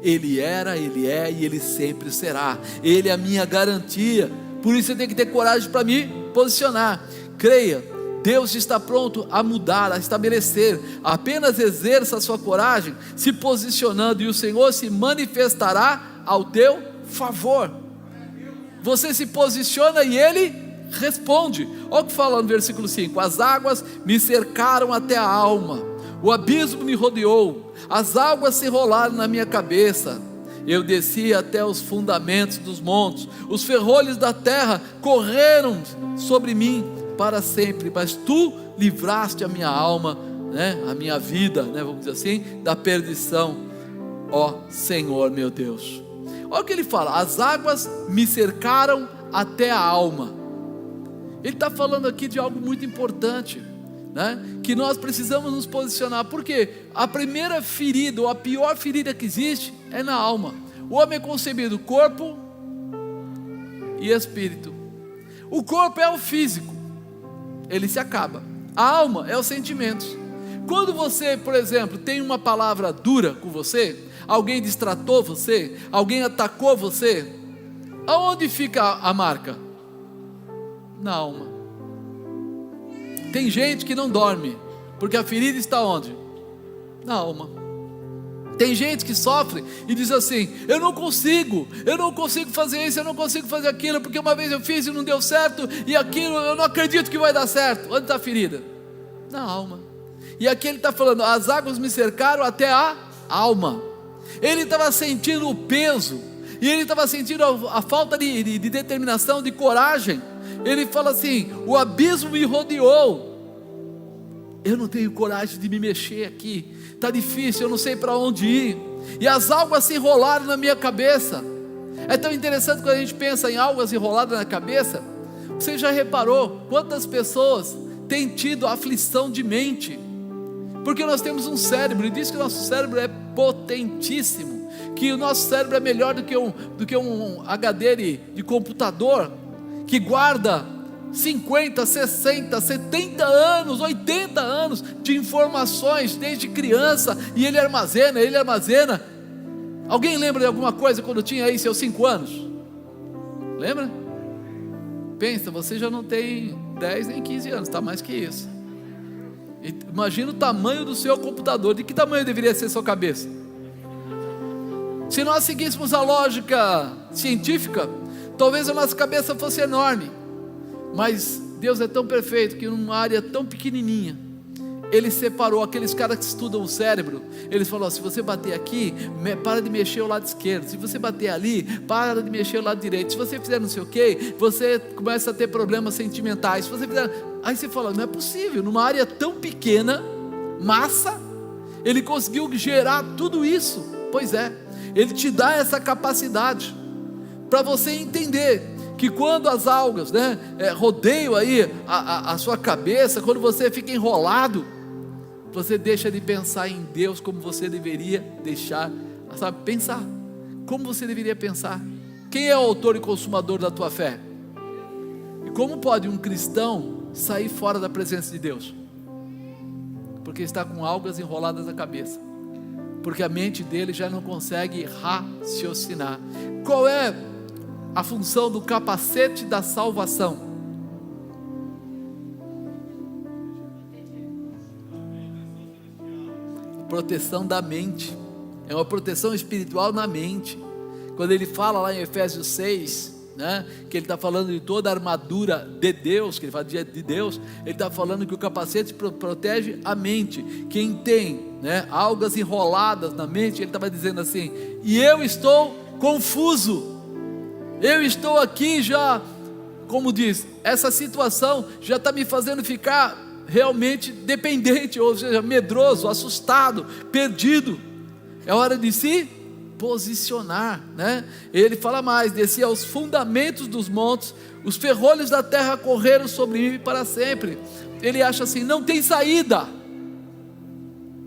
Ele era, Ele é e Ele sempre será. Ele é a minha garantia. Por isso você tem que ter coragem para me posicionar. Creia, Deus está pronto a mudar, a estabelecer. Apenas exerça a sua coragem, se posicionando, e o Senhor se manifestará ao teu favor. Você se posiciona e Ele responde. Olha o que fala no versículo 5: as águas me cercaram até a alma, o abismo me rodeou, as águas se rolaram na minha cabeça. Eu desci até os fundamentos dos montes, os ferrolhos da terra correram sobre mim para sempre, mas tu livraste a minha alma, né, a minha vida, né, vamos dizer assim, da perdição, ó Senhor meu Deus. Olha o que ele fala: as águas me cercaram até a alma. Ele está falando aqui de algo muito importante, né, que nós precisamos nos posicionar, porque a primeira ferida, ou a pior ferida que existe, é na alma. O homem é concebido corpo e espírito. O corpo é o físico, ele se acaba. A alma é os sentimentos. Quando você, por exemplo, tem uma palavra dura com você, alguém destratou você, alguém atacou você, aonde fica a marca? Na alma. Tem gente que não dorme, porque a ferida está onde? Na alma. Tem gente que sofre e diz assim: eu não consigo fazer isso, eu não consigo fazer aquilo, porque uma vez eu fiz e não deu certo, e aquilo eu não acredito que vai dar certo. Onde está a ferida? Na alma. E aqui ele está falando: as águas me cercaram até a alma. Ele estava sentindo o peso, e ele estava sentindo a falta de determinação, de coragem. Ele fala assim: o abismo me rodeou, eu não tenho coragem de me mexer aqui, está difícil, eu não sei para onde ir, e as águas se enrolaram na minha cabeça. É tão interessante quando a gente pensa em águas enroladas na cabeça. Você já reparou quantas pessoas têm tido aflição de mente? Porque nós temos um cérebro, e diz que o nosso cérebro é potentíssimo, que o nosso cérebro é melhor do que um HD de computador, que guarda 50, 60, 70 anos, 80 anos de informações desde criança, e ele armazena. Alguém lembra de alguma coisa quando tinha aí seus 5 anos? Lembra? Pensa, você já não tem 10 nem 15 anos, está mais que isso. Imagina o tamanho do seu computador. De que tamanho deveria ser sua cabeça? Se nós seguíssemos a lógica científica, talvez a nossa cabeça fosse enorme. Mas Deus é tão perfeito que numa área tão pequenininha, Ele separou aqueles caras que estudam o cérebro. Eles falaram: se você bater aqui, para de mexer o lado esquerdo. Se você bater ali, para de mexer o lado direito. Se você fizer não sei o que, você começa a ter problemas sentimentais. Se você fizer... Aí você fala: não é possível, numa área tão pequena, massa, Ele conseguiu gerar tudo isso. Pois é, Ele te dá essa capacidade, para você entender que quando as algas, rodeiam aí a sua cabeça, quando você fica enrolado, você deixa de pensar em Deus como você deveria deixar, pensar, como você deveria pensar. Quem é o autor e consumador da tua fé? E como pode um cristão sair fora da presença de Deus? Porque está com algas enroladas na cabeça, porque a mente dele já não consegue raciocinar. Qual é a função do capacete da salvação? Proteção da mente. É uma proteção espiritual na mente. Quando ele fala lá em Efésios 6, que ele está falando de toda a armadura de Deus, que ele fala de Deus, ele está falando que o capacete protege a mente. Quem tem algas enroladas na mente, ele estava dizendo assim: e eu estou confuso, eu estou aqui já, como diz, essa situação já está me fazendo ficar realmente dependente, ou seja, medroso, assustado, perdido. É hora de se posicionar, Ele fala mais: desci aos fundamentos dos montes, os ferrolhos da terra correram sobre mim para sempre. Ele acha assim: não tem saída.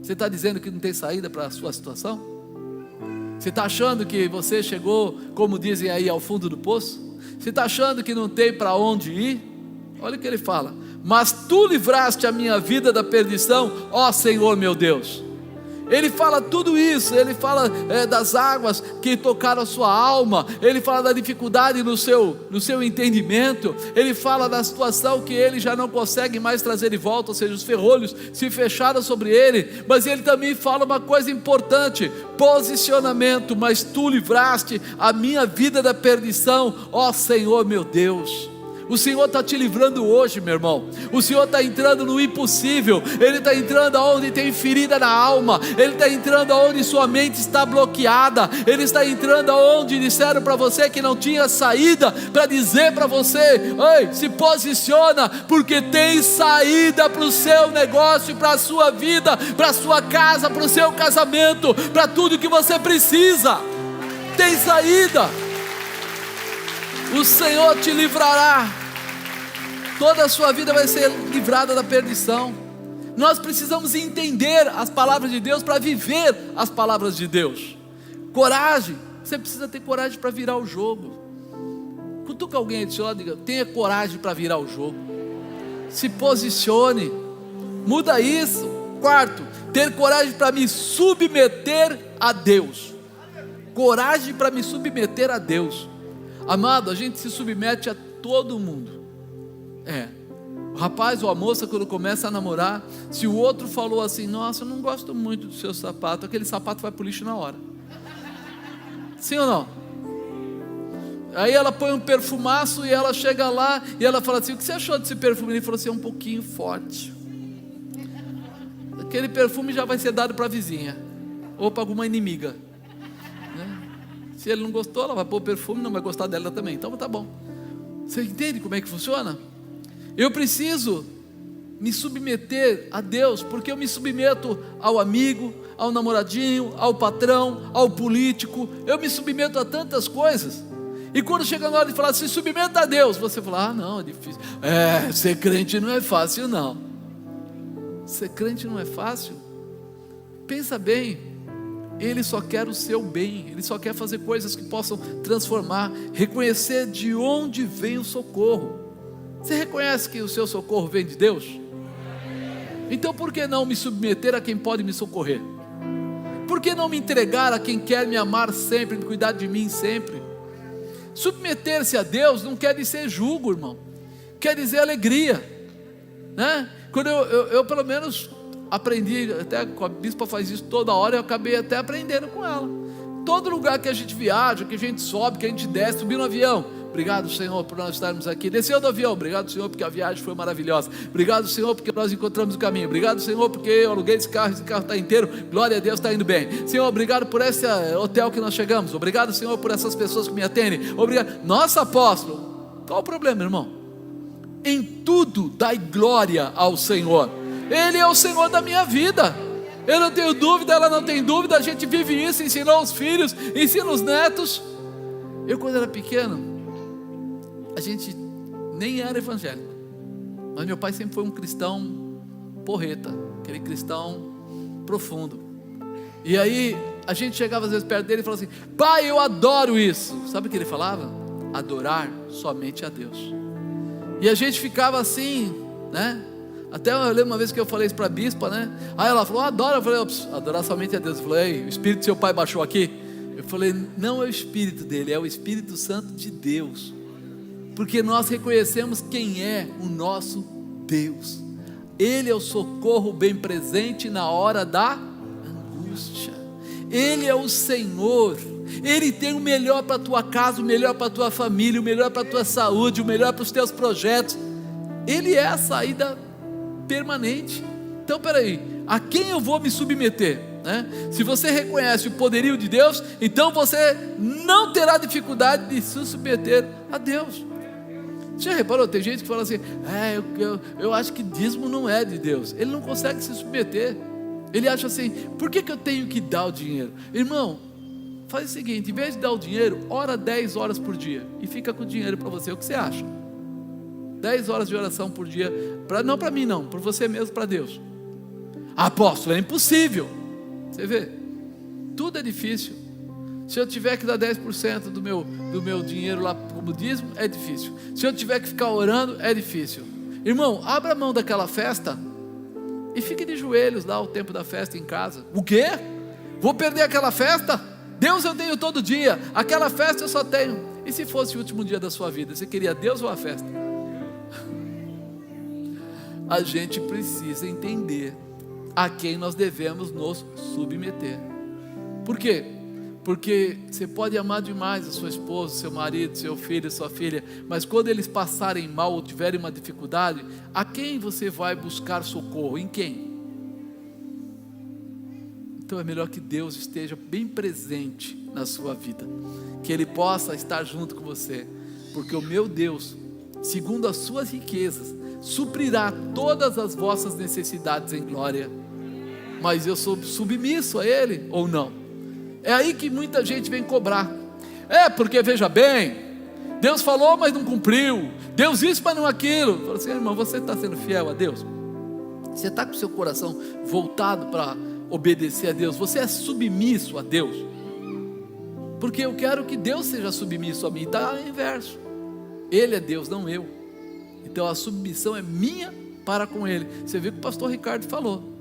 Você está dizendo que não tem saída para a sua situação? Você está achando que você chegou, como dizem aí, ao fundo do poço? Você está achando que não tem para onde ir? Olha o que ele fala: mas tu livraste a minha vida da perdição, ó Senhor meu Deus. Ele fala tudo isso. Ele fala das águas que tocaram a sua alma. Ele fala da dificuldade no seu entendimento. Ele fala da situação que ele já não consegue mais trazer de volta, ou seja, os ferrolhos se fecharam sobre ele. Mas ele também fala uma coisa importante: posicionamento. Mas tu livraste a minha vida da perdição, ó Senhor meu Deus. O Senhor está te livrando hoje, meu irmão. O Senhor está entrando no impossível. Ele está entrando aonde tem ferida na alma. Ele está entrando aonde sua mente está bloqueada. Ele está entrando aonde disseram para você que não tinha saída, para dizer para você: ei, se posiciona, porque tem saída para o seu negócio, para a sua vida, para a sua casa, para o seu casamento, para tudo que você precisa. Tem saída. O Senhor te livrará. Toda a sua vida vai ser livrada da perdição. Nós precisamos entender as palavras de Deus para viver as palavras de Deus. Coragem. Você precisa ter coragem para virar o jogo. Cutuca alguém aí do seu lado e diga: tenha coragem para virar o jogo. Se posicione. Muda isso. Quarto, ter coragem para me submeter a Deus. coragem para me submeter a Deus. Amado, a gente se submete a todo mundo. O rapaz ou a moça, quando começa a namorar, se o outro falou assim: nossa, eu não gosto muito do seu sapato, aquele sapato vai pro lixo na hora. Sim ou não? Aí ela põe um perfumaço e ela chega lá e ela fala assim: o que você achou desse perfume? Ele falou assim: é um pouquinho forte. Aquele perfume já vai ser dado para a vizinha ou para alguma inimiga, né? Se ele não gostou, ela vai pôr o perfume, não vai gostar dela também. Então tá bom. Você entende como é que funciona? Eu preciso me submeter a Deus, porque eu me submeto ao amigo, ao namoradinho, ao patrão, ao político. Eu me submeto a tantas coisas. E quando chega na hora de falar, se submeta a Deus, você fala: ah, não, é difícil. Ser crente não é fácil, não. Ser crente não é fácil. Pensa bem, Ele só quer o seu bem. Ele só quer fazer coisas que possam transformar. Reconhecer de onde vem o socorro. Você reconhece que o seu socorro vem de Deus? Então por que não me submeter a quem pode me socorrer? Por que não me entregar a quem quer me amar sempre, cuidar de mim sempre? Submeter-se a Deus não quer dizer julgo, irmão. Quer dizer alegria, né? Quando eu pelo menos aprendi, até com a bispa faz isso toda hora, eu acabei até aprendendo com ela. Todo lugar que a gente viaja, que a gente sobe, que a gente desce, subir no avião: obrigado, Senhor, por nós estarmos aqui. Desceu do avião: obrigado, Senhor, porque a viagem foi maravilhosa. Obrigado, Senhor, porque nós encontramos o caminho. Obrigado, Senhor, porque eu aluguei esse carro está inteiro. Glória a Deus, está indo bem. Senhor, obrigado por esse hotel que nós chegamos. Obrigado, Senhor, por essas pessoas que me atendem. Obrigado. Nossa, apóstolo, qual o problema, irmão? Em tudo dai glória ao Senhor. Ele é o Senhor da minha vida. Eu não tenho dúvida, ela não tem dúvida. A gente vive isso, ensinou os filhos, ensina os netos. Eu, quando era pequeno, a gente nem era evangélico, mas meu pai sempre foi um cristão porreta, aquele cristão profundo. E aí a gente chegava às vezes perto dele e falava assim: pai, eu adoro isso. Sabe o que ele falava? Adorar somente a Deus. E a gente ficava assim, né? Até eu lembro uma vez que eu falei isso para a bispa, né? Aí ela falou: adora. Eu falei: adorar somente a Deus. Eu falei: o Espírito do seu pai baixou aqui? Eu falei: não é o Espírito dele, é o Espírito Santo de Deus. Porque nós reconhecemos quem é o nosso Deus. Ele é o socorro bem presente na hora da angústia. Ele é o Senhor. Ele tem o melhor para a tua casa, o melhor para a tua família, o melhor para a tua saúde, o melhor para os teus projetos. Ele é a saída permanente. Então peraí, a quem eu vou me submeter, né? Se você reconhece o poderio de Deus, então você não terá dificuldade de se submeter a Deus. Você já reparou? Tem gente que fala assim: eu acho que dízimo não é de Deus. Ele não consegue se submeter. Ele acha assim: por que eu tenho que dar o dinheiro? Irmão, faz o seguinte: em vez de dar o dinheiro, ora 10 horas por dia e fica com o dinheiro para você. O que você acha? 10 horas de oração por dia, não para mim não, para você mesmo, para Deus. Apóstolo, é impossível. Você vê, tudo é difícil. Se eu tiver que dar 10% do meu dinheiro lá como dízimo, é difícil. Se eu tiver que ficar orando, é difícil. Irmão, abra mão daquela festa e fique de joelhos lá o tempo da festa em casa. O quê? Vou perder aquela festa? Deus eu tenho todo dia, aquela festa eu só tenho. E se fosse o último dia da sua vida, você queria Deus ou a festa? A gente precisa entender a quem nós devemos nos submeter. Por quê? Porque você pode amar demais a sua esposa, seu marido, seu filho, sua filha, mas quando eles passarem mal ou tiverem uma dificuldade, a quem você vai buscar socorro? Em quem? Então é melhor que Deus esteja bem presente na sua vida, que Ele possa estar junto com você, porque o meu Deus, segundo as suas riquezas, suprirá todas as vossas necessidades em glória. Mas eu sou submisso a Ele ou não? É aí que muita gente vem cobrar. Porque veja bem, Deus falou mas não cumpriu, Deus isso mas não aquilo. Fala assim: irmão, você está sendo fiel a Deus? Você está com o seu coração voltado para obedecer a Deus? Você é submisso a Deus? Porque eu quero que Deus seja submisso a mim. Está inverso, Ele é Deus, não eu. Então a submissão é minha para com Ele. Você viu o que o pastor Ricardo falou.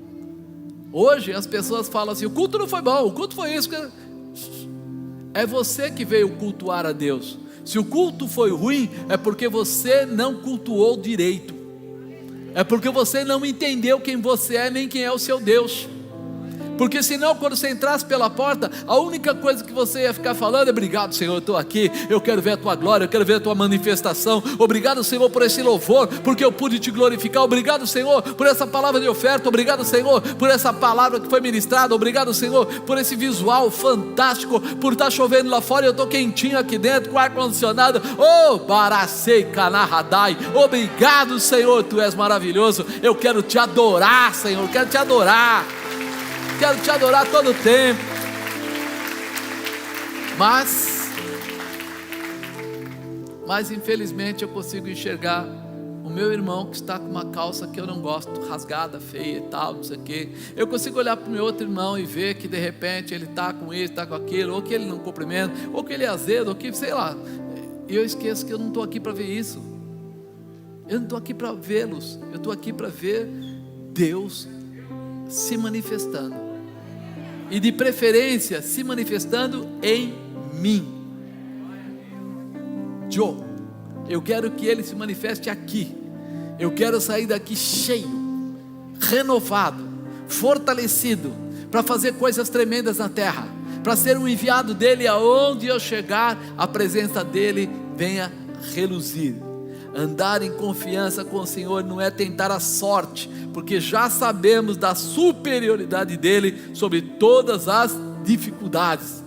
Hoje as pessoas falam assim: o culto não foi bom, o culto foi isso. É você que veio cultuar a Deus. Se o culto foi ruim, é porque você não cultuou direito. É porque você não entendeu quem você é, nem quem é o seu Deus. Porque senão, quando você entrasse pela porta, a única coisa que você ia ficar falando é: obrigado, Senhor, eu estou aqui, eu quero ver a tua glória, eu quero ver a tua manifestação. Obrigado, Senhor, por esse louvor, porque eu pude te glorificar. Obrigado, Senhor, por essa palavra de oferta. Obrigado, Senhor, por essa palavra que foi ministrada. Obrigado, Senhor, por esse visual fantástico, por estar chovendo lá fora e eu estou quentinho aqui dentro com ar-condicionado. Oh, baracei canarradai. Obrigado, Senhor, tu és maravilhoso. Eu quero te adorar, Senhor, eu quero te adorar. Quero te adorar todo o tempo. Mas infelizmente eu consigo enxergar o meu irmão que está com uma calça que eu não gosto, rasgada, feia e tal, não sei o quê. Eu consigo olhar para o meu outro irmão e ver que de repente ele está com isso, está com aquilo, ou que ele não cumprimenta, ou que ele é azedo, ou que sei lá. E eu esqueço que eu não estou aqui para ver isso. Eu não estou aqui para vê-los. Eu estou aqui para ver Deus se manifestando, e de preferência se manifestando em mim. Eu quero que Ele se manifeste aqui. Eu quero sair daqui cheio, renovado, fortalecido, para fazer coisas tremendas na terra, para ser um enviado dEle. Aonde eu chegar, a presença dEle venha reluzir. Andar em confiança com o Senhor não é tentar a sorte, porque já sabemos da superioridade dEle sobre todas as dificuldades.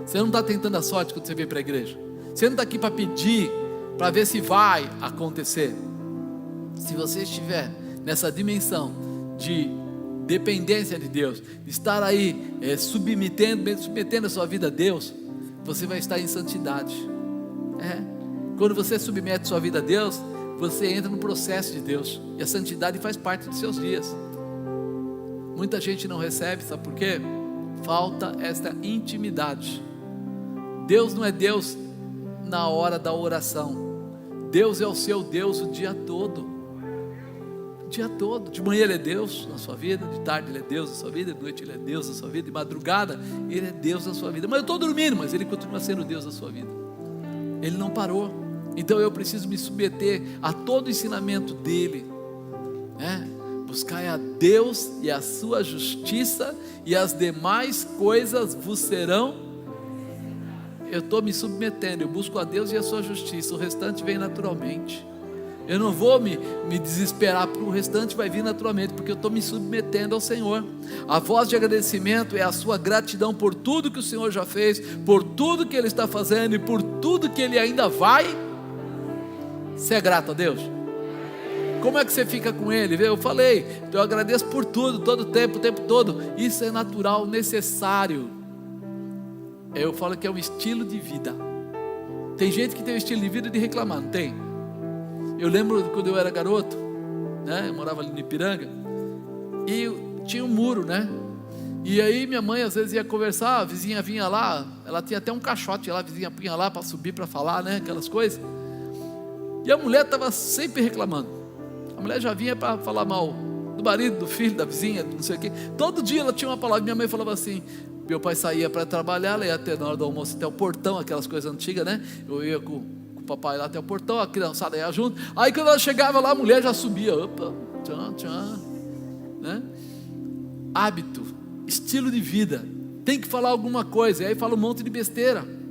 Você não está tentando a sorte quando você vem para a igreja. Você não está aqui para pedir, para ver se vai acontecer. Se você estiver nessa dimensão de dependência de Deus, de estar aí submetendo a sua vida a Deus, você vai estar em santidade. Quando você submete sua vida a Deus, você entra no processo de Deus, e a santidade faz parte dos seus dias. Muita gente não recebe, sabe por quê? Falta esta intimidade. Deus não é Deus na hora da oração. Deus é o seu Deus o dia todo. O dia todo. De manhã Ele é Deus na sua vida, de tarde Ele é Deus na sua vida, de noite Ele é Deus na sua vida, de madrugada Ele é Deus na sua vida. Mas eu estou dormindo, mas Ele continua sendo Deus na sua vida. Ele não parou. Então eu preciso me submeter a todo o ensinamento dEle. Buscai a Deus e a sua justiça, e as demais coisas vos serão. Eu estou me submetendo, eu busco a Deus e a sua justiça, o restante vem naturalmente. Eu não vou me desesperar, porque o restante vai vir naturalmente, porque eu estou me submetendo ao Senhor. A voz de agradecimento é a sua gratidão por tudo que o Senhor já fez, por tudo que Ele está fazendo e por tudo que Ele ainda vai. Você é grato a Deus? Como é que você fica com Ele? Eu falei, eu agradeço por tudo, todo o tempo todo. Isso é natural, necessário. Eu falo que é um estilo de vida. Tem gente que tem um estilo de vida de reclamar, não tem? Eu lembro quando eu era garoto, eu morava ali no Ipiranga, e tinha um muro, e aí minha mãe às vezes ia conversar, a vizinha vinha lá, ela tinha até um caixote lá, a vizinha punha lá para subir, para falar, aquelas coisas. E a mulher estava sempre reclamando. A mulher já vinha para falar mal do marido, do filho, da vizinha, não sei o quê. Todo dia ela tinha uma palavra. Minha mãe falava assim: meu pai saía para trabalhar, ela ia até na hora do almoço até o portão, aquelas coisas antigas, Eu ia com o papai lá até o portão, a criançada ia junto. Aí quando ela chegava lá, a mulher já subia. Opa, tchan, Hábito, estilo de vida. Tem que falar alguma coisa, e aí fala um monte de besteira.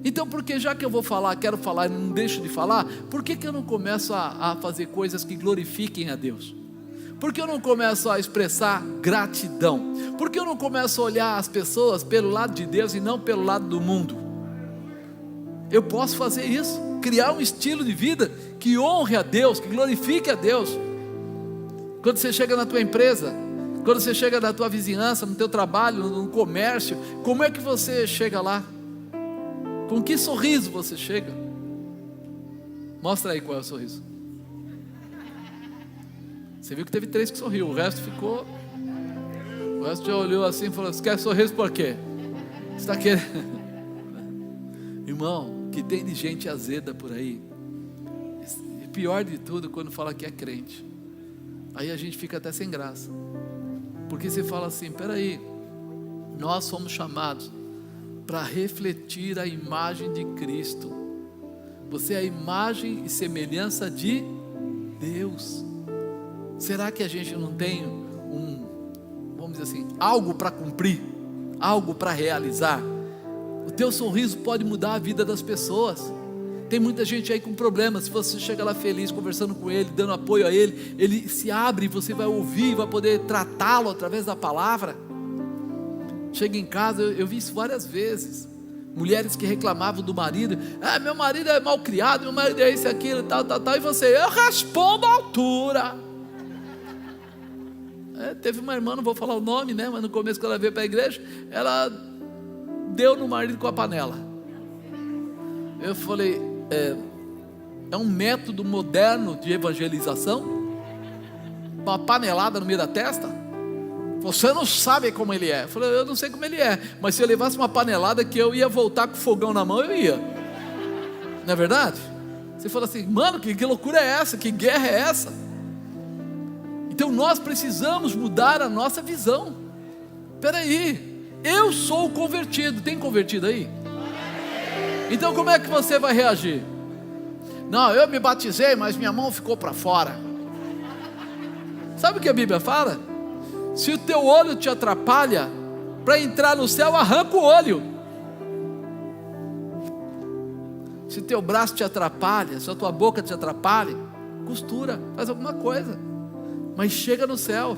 Então, porque já que eu vou falar, quero falar e não deixo de falar, por que eu não começo a fazer coisas que glorifiquem a Deus? Por que eu não começo a expressar gratidão? Por que eu não começo a olhar as pessoas pelo lado de Deus e não pelo lado do mundo? Eu posso fazer isso, criar um estilo de vida que honre a Deus, que glorifique a Deus. Quando você chega na tua empresa, quando você chega na tua vizinhança, no teu trabalho, no comércio, como é que você chega lá? Com que sorriso você chega? Mostra aí qual é o sorriso. Você viu que teve 3 que sorriu, o resto ficou. O resto já olhou assim e falou: você quer sorriso por quê? Você está querendo? Irmão, que tem de gente azeda por aí. E pior de tudo, quando fala que é crente. Aí a gente fica até sem graça. Porque você fala assim: peraí, nós fomos chamados para refletir a imagem de Cristo. Você é a imagem e semelhança de Deus. Será que a gente não tem vamos dizer assim, algo para cumprir, algo para realizar? O teu sorriso pode mudar a vida das pessoas. Tem muita gente aí com problemas. Se você chega lá feliz, conversando com ele, dando apoio a ele, ele se abre e você vai ouvir, vai poder tratá-lo através da palavra. Chega em casa, eu vi isso várias vezes. Mulheres que reclamavam do marido: meu marido é mal criado, meu marido é isso, aquilo, tal. E você: eu respondo à altura. Teve uma irmã, não vou falar o nome, né? Mas no começo, quando ela veio para a igreja, ela deu no marido com a panela. Eu falei: é um método moderno de evangelização? Uma panelada no meio da testa? Você não sabe como ele é. Eu falei: eu não sei como ele é, mas se eu levasse uma panelada, que eu ia voltar com o fogão na mão, eu ia. Não é verdade? Você fala assim: mano, que loucura é essa? Que guerra é essa? Então nós precisamos mudar a nossa visão. Espera aí, eu sou convertido. Tem convertido aí? Então como é que você vai reagir? Não, eu me batizei, mas minha mão ficou para fora. Sabe o que a Bíblia fala? Se o teu olho te atrapalha, para entrar no céu, arranca o olho. Se o teu braço te atrapalha, se a tua boca te atrapalha, costura, faz alguma coisa, mas chega no céu.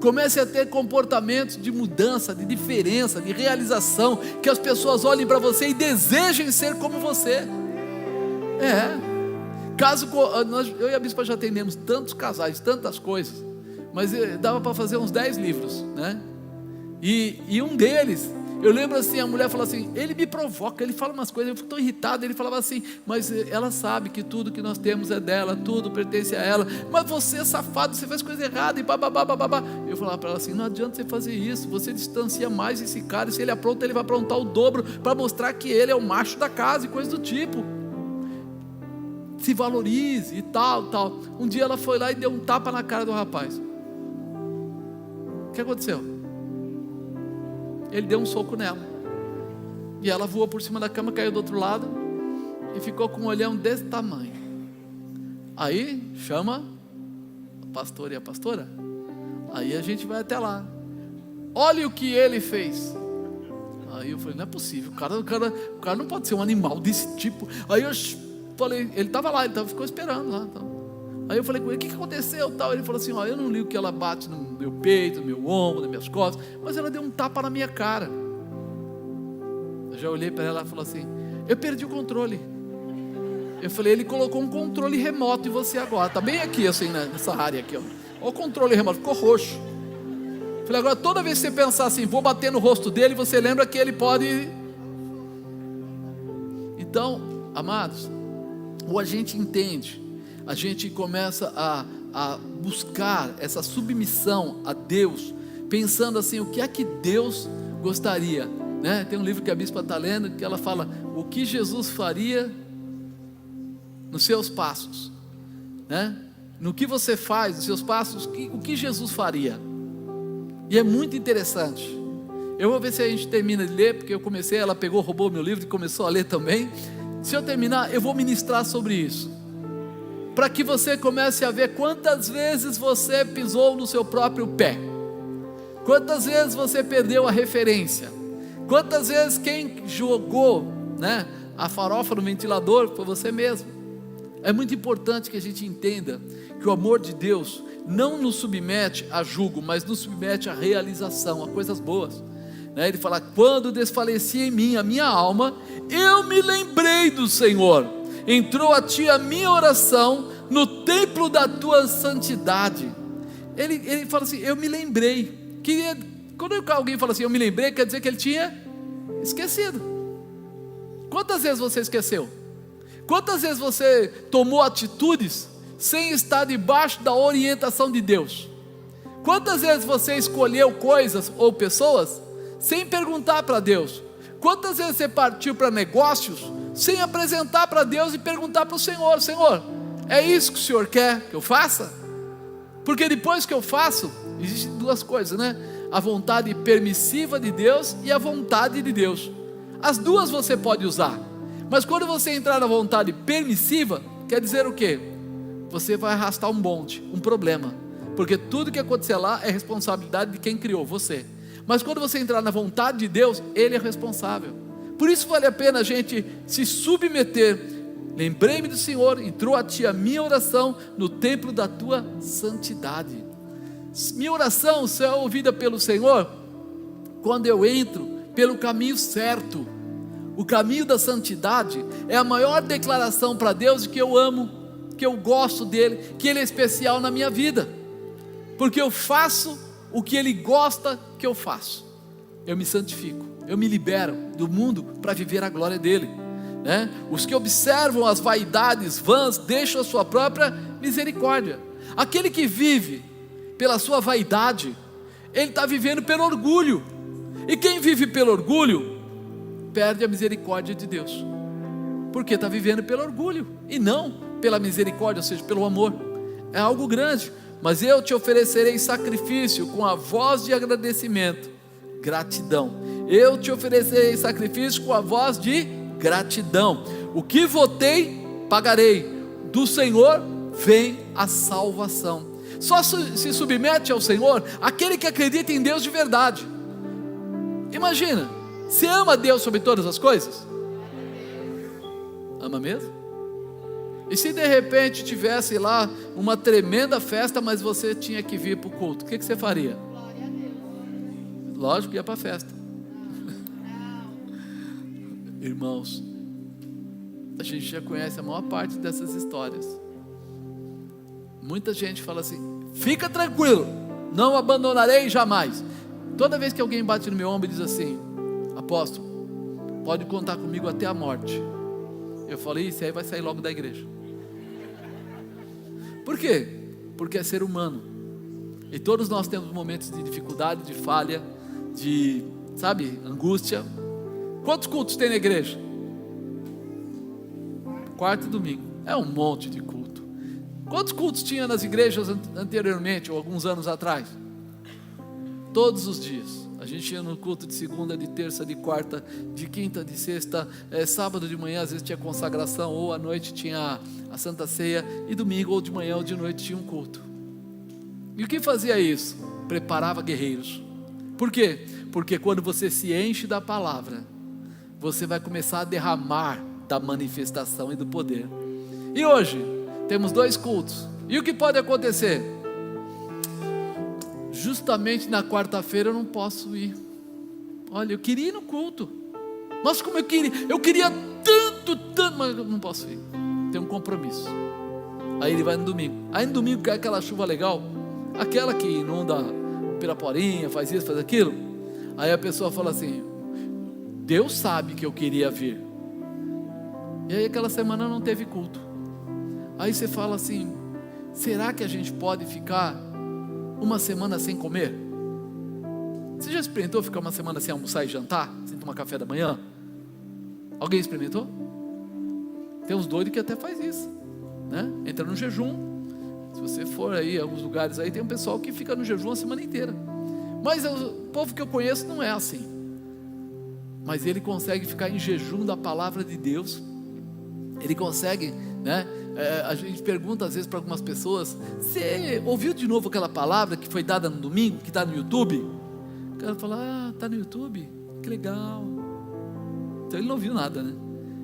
Comece a ter comportamentos de mudança, de diferença, de realização, que as pessoas olhem para você e desejem ser como você. Eu e a bispa já atendemos tantos casais, tantas coisas, mas dava para fazer uns 10 livros, né? E um deles, eu lembro assim, a mulher falou assim: ele me provoca, ele fala umas coisas, eu fico tão irritado. Ele falava assim: mas ela sabe que tudo que nós temos é dela, tudo pertence a ela, mas você é safado, você faz coisa errada e bababá. Eu falava para ela assim: não adianta você fazer isso, você distancia mais esse cara, e se ele apronta, ele vai aprontar o dobro, para mostrar que ele é o macho da casa e coisa do tipo. Se valorize e tal. Um dia ela foi lá e deu um tapa na cara do rapaz. O que aconteceu? Ele deu um soco nela, e ela voou por cima da cama, caiu do outro lado e ficou com um olhão desse tamanho. Aí chama o pastor e a pastora. Aí a gente vai até lá. Olha o que ele fez. Aí eu falei: não é possível, o cara não pode ser um animal desse tipo. Aí eu falei, ele estava lá, ele ficou esperando lá. Aí eu falei com ele: o que aconteceu? Ele falou assim: eu não ligo que ela bate no meu peito, no meu ombro, nas minhas costas, mas ela deu um tapa na minha cara. Eu já olhei para ela e falou assim: eu perdi o controle. Eu falei: ele colocou um controle remoto em você agora, está bem aqui assim, nessa área aqui, ó. Olha o controle remoto, ficou roxo. Eu falei: agora toda vez que você pensar assim, vou bater no rosto dele, você lembra que ele pode. Então, amados, ou a gente entende, a gente começa a buscar essa submissão a Deus, pensando assim: o que é que Deus gostaria, né? Tem um livro que a bispa está lendo, que ela fala: o que Jesus faria nos seus passos, né? No que você faz, nos seus passos, o que Jesus faria? E é muito interessante. Eu vou ver se a gente termina de ler, porque eu comecei, ela roubou meu livro e começou a ler também. Se eu terminar, eu vou ministrar sobre isso, para que você comece a ver quantas vezes você pisou no seu próprio pé, quantas vezes você perdeu a referência, quantas vezes quem jogou, né, a farofa no ventilador foi você mesmo. É muito importante que a gente entenda que o amor de Deus não nos submete a julgo, mas nos submete à realização, a coisas boas. Ele fala: quando desfalecia em mim a minha alma, eu me lembrei do Senhor. Entrou a ti a minha oração no templo da tua santidade. Ele fala assim: eu me lembrei. Quando alguém fala assim, eu me lembrei, quer dizer que ele tinha esquecido. Quantas vezes você esqueceu? Quantas vezes você tomou atitudes sem estar debaixo da orientação de Deus? Quantas vezes você escolheu coisas ou pessoas sem perguntar para Deus? Quantas vezes você partiu para negócios sem apresentar para Deus e perguntar para o Senhor: Senhor, é isso que o Senhor quer que eu faça? Porque depois que eu faço, existem duas coisas, né? A vontade permissiva de Deus e a vontade de Deus. As duas você pode usar. Mas quando você entrar na vontade permissiva, quer dizer o quê? Você vai arrastar um bonde, um problema. Porque tudo que acontecer lá é responsabilidade de quem criou, você. Mas quando você entrar na vontade de Deus, Ele é responsável. Por isso vale a pena a gente se submeter. Lembrei-me do Senhor, entrou a ti a minha oração no templo da tua santidade. Minha oração só é ouvida pelo Senhor quando eu entro pelo caminho certo. O caminho da santidade é a maior declaração para Deus de que eu amo, que eu gosto dEle, que Ele é especial na minha vida, porque eu faço o que Ele gosta que eu faço. Eu me santifico, eu me libero do mundo para viver a glória dEle, né? Os que observam as vaidades vãs deixam a sua própria misericórdia. Aquele que vive pela sua vaidade, ele está vivendo pelo orgulho, e quem vive pelo orgulho perde a misericórdia de Deus, porque está vivendo pelo orgulho e não pela misericórdia, ou seja, pelo amor. É algo grande. Mas eu te oferecerei sacrifício com a voz de agradecimento, gratidão. Eu te oferecerei sacrifício com a voz de gratidão. O que votei, pagarei. Do Senhor vem a salvação. Só se submete ao Senhor aquele que acredita em Deus de verdade. Imagina, você ama Deus sobre todas as coisas? Ama mesmo? E se de repente tivesse lá uma tremenda festa, mas você tinha que vir para o culto, o que você faria? Glória a Deus. Lógico, ia para a festa. Irmãos, a gente já conhece a maior parte dessas histórias. Muita gente fala assim: fica tranquilo, não abandonarei jamais. Toda vez que alguém bate no meu ombro e diz assim: apóstolo, pode contar comigo até a morte, eu falei: isso aí vai sair logo da igreja. Por quê? Porque é ser humano, e todos nós temos momentos de dificuldade, de falha, de, sabe, angústia. Quantos cultos tem na igreja? Quarta e domingo, é um monte de culto. Quantos cultos tinha nas igrejas anteriormente, ou alguns anos atrás? Todos os dias. A gente ia no culto de segunda, de terça, de quarta, de quinta, de sexta, sábado de manhã às vezes tinha consagração, ou à noite tinha a Santa Ceia, e domingo ou de manhã ou de noite tinha um culto. E o que fazia isso? Preparava guerreiros. Por quê? Porque quando você se enche da palavra, você vai começar a derramar da manifestação e do poder. E hoje temos 2 cultos, e o que pode acontecer? Justamente na quarta-feira eu não posso ir. Olha, eu queria ir no culto. Nossa, como eu queria tanto, mas eu não posso ir. Tem um compromisso. Aí ele vai no domingo. Aí no domingo cai aquela chuva legal, aquela que inunda Piraporinha, faz isso, faz aquilo. Aí a pessoa fala assim: Deus sabe que eu queria vir. E aí aquela semana não teve culto. Aí você fala assim: será que a gente pode ficar uma semana sem comer? Você já experimentou ficar uma semana sem almoçar e jantar, sem tomar café da manhã? Alguém experimentou? Tem uns doidos que até faz isso, né? Entra no jejum. Se você for aí a alguns lugares aí, tem um pessoal que fica no jejum a semana inteira. Mas o povo que eu conheço não é assim. Mas ele consegue ficar em jejum da palavra de Deus. Ele consegue, né? A gente pergunta às vezes para algumas pessoas: você ouviu de novo aquela palavra que foi dada no domingo, que está no YouTube? O cara fala: está no YouTube, que legal. Então ele não ouviu nada, né?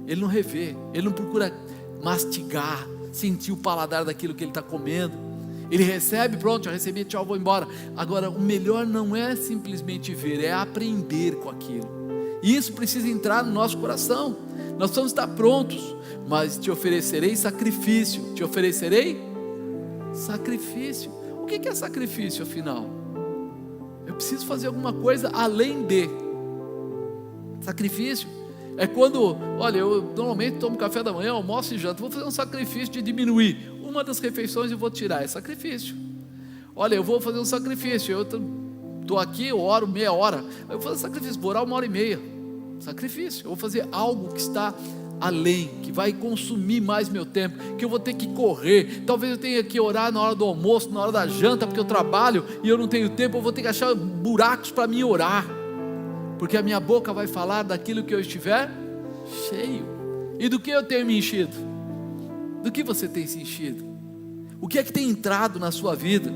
Ele não revê, ele não procura mastigar, sentir o paladar daquilo que ele está comendo. Ele recebe, pronto, já recebi, tchau, vou embora. Agora, o melhor não é simplesmente ver, é aprender com aquilo. E isso precisa entrar no nosso coração. Nós precisamos estar prontos. Mas te oferecerei sacrifício. Te oferecerei sacrifício. O que é sacrifício, afinal? Eu preciso fazer alguma coisa além de. Sacrifício é quando, olha, eu normalmente tomo café da manhã, almoço e janto. Vou fazer um sacrifício de diminuir uma das refeições e vou tirar. É sacrifício. Olha, eu vou fazer um sacrifício. Eu estou aqui, eu oro meia hora. Eu vou fazer sacrifício, vou orar 1h30. Sacrifício. Eu vou fazer algo que está além, que vai consumir mais meu tempo, que eu vou ter que correr. Talvez eu tenha que orar na hora do almoço, na hora da janta, porque eu trabalho e eu não tenho tempo. Eu vou ter que achar buracos para mim orar. porque a minha boca vai falar daquilo que eu estiver cheio. E do que eu tenho me enchido? Do que você tem se enchido? O que é que tem entrado na sua vida?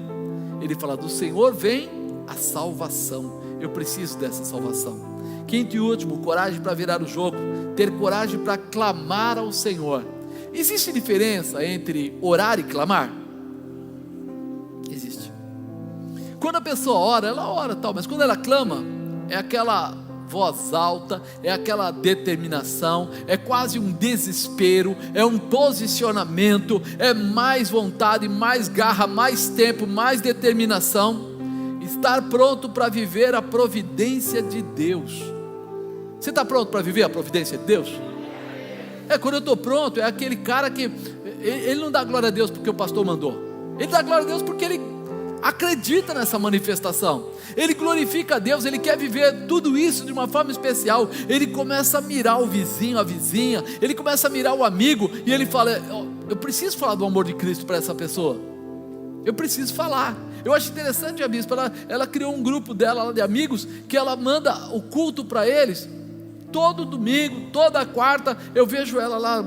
Ele fala: do Senhor vem a salvação. Eu preciso dessa salvação. Quinto e último, coragem para virar o jogo. Ter coragem para clamar ao Senhor. Existe diferença entre orar e clamar? Existe. Quando a pessoa ora, ela ora tal, mas quando ela clama, é aquela voz alta, é aquela determinação, é quase um desespero, é um posicionamento, é mais vontade, mais garra, mais tempo, mais determinação. Estar pronto para viver a providência de Deus. Você está pronto para viver a providência de Deus? Quando eu estou pronto, é aquele cara que ele não dá glória a Deus porque o pastor mandou, ele dá glória a Deus porque ele acredita nessa manifestação, ele glorifica a Deus, ele quer viver tudo isso de uma forma especial. Ele começa a mirar o vizinho, a vizinha, ele começa a mirar o amigo, e ele fala: eu preciso falar do amor de Cristo para essa pessoa, eu preciso falar. Eu acho interessante a bispa, ela criou um grupo dela lá de amigos, que ela manda o culto para eles, todo domingo, toda quarta, eu vejo ela lá,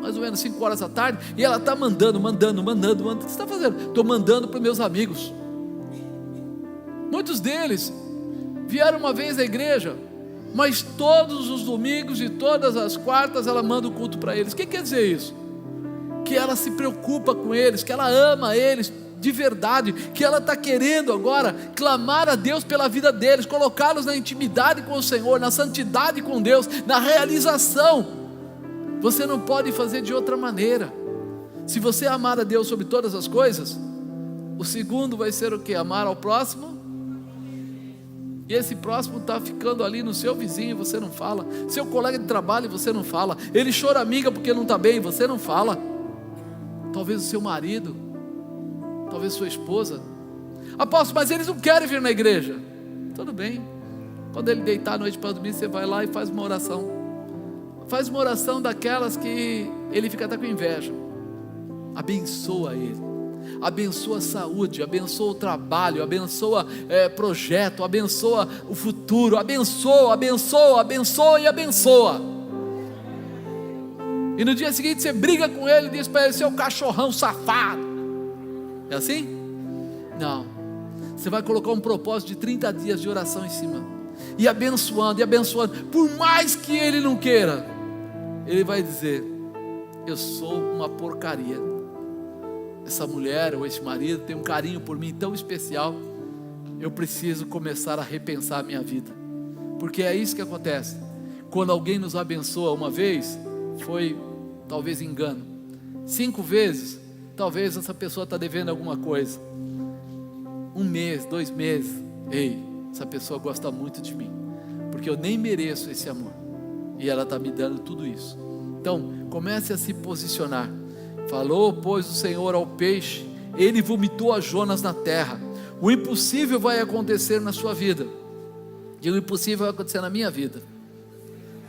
mais ou menos 5 horas da tarde, e ela está mandando, o que você está fazendo? Estou mandando para os meus amigos. Muitos deles vieram uma vez à igreja, mas todos os domingos e todas as quartas ela manda o culto para eles. O que quer dizer isso? Que ela se preocupa com eles, que ela ama eles de verdade, que ela está querendo agora clamar a Deus pela vida deles, colocá-los na intimidade com o Senhor, na santidade com Deus, na realização. Você não pode fazer de outra maneira. Se você amar a Deus sobre todas as coisas, o segundo vai ser o que? Amar ao próximo. E esse próximo está ficando ali no seu vizinho, você não fala. Seu colega de trabalho, você não fala. Ele chora amiga porque não está bem, você não fala. Talvez o seu marido, talvez sua esposa. Apóstolo, mas eles não querem vir na igreja. Tudo bem, quando ele deitar à noite para dormir, você vai lá e faz uma oração. Faz uma oração daquelas que ele fica até com inveja. Abençoa ele, abençoa a saúde, abençoa o trabalho, abençoa projeto, abençoa o futuro, abençoa e abençoa. E no dia seguinte você briga com ele e diz para ele: seu cachorrão safado. É assim? Não. Você vai colocar um propósito de 30 dias de oração em cima, e abençoando, por mais que ele não queira, ele vai dizer: eu sou uma porcaria, essa mulher ou esse marido tem um carinho por mim tão especial, eu preciso começar a repensar a minha vida. Porque é isso que acontece, quando alguém nos abençoa uma vez, foi talvez engano, 5 vezes, talvez essa pessoa está devendo alguma coisa, 1 mês, 2 meses, ei, essa pessoa gosta muito de mim, porque eu nem mereço esse amor, e ela está me dando tudo isso. Então comece a se posicionar. Falou pois o Senhor ao peixe, ele vomitou a Jonas na terra. O impossível vai acontecer na sua vida, e o impossível vai acontecer na minha vida.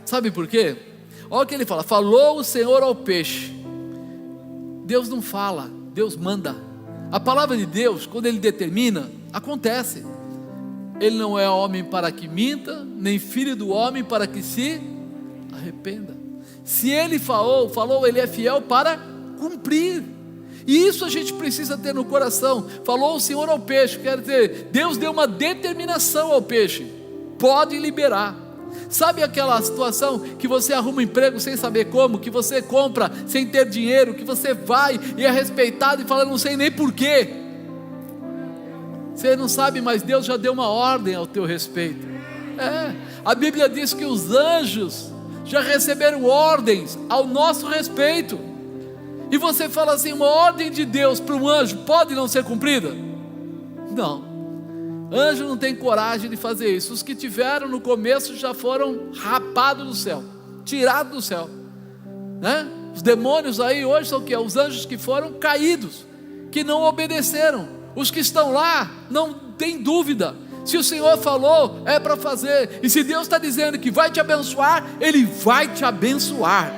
Sabe por quê? Olha o que ele fala: falou o Senhor ao peixe. Deus não fala, Deus manda. A palavra de Deus, quando ele determina, acontece. Ele não é homem para que minta, nem filho do homem para que se arrependa. Se ele falou, ele é fiel para cumprir. E isso a gente precisa ter no coração. Falou o Senhor ao peixe, quer dizer, Deus deu uma determinação ao peixe, pode liberar. Sabe aquela situação que você arruma um emprego sem saber como, que você compra sem ter dinheiro, que você vai e é respeitado e fala: não sei nem porquê. Você não sabe, mas Deus já deu uma ordem ao teu respeito. A Bíblia diz que os anjos já receberam ordens ao nosso respeito. E você fala assim: uma ordem de Deus para um anjo pode não ser cumprida? Não. Anjo não tem coragem de fazer isso. Os que tiveram no começo já foram rapados do céu, tirados do céu, né? Os demônios aí hoje são o que? Os anjos que foram caídos, que não obedeceram. Os que estão lá, não tem dúvida, se o Senhor falou, é para fazer. E se Deus está dizendo que vai te abençoar, Ele vai te abençoar,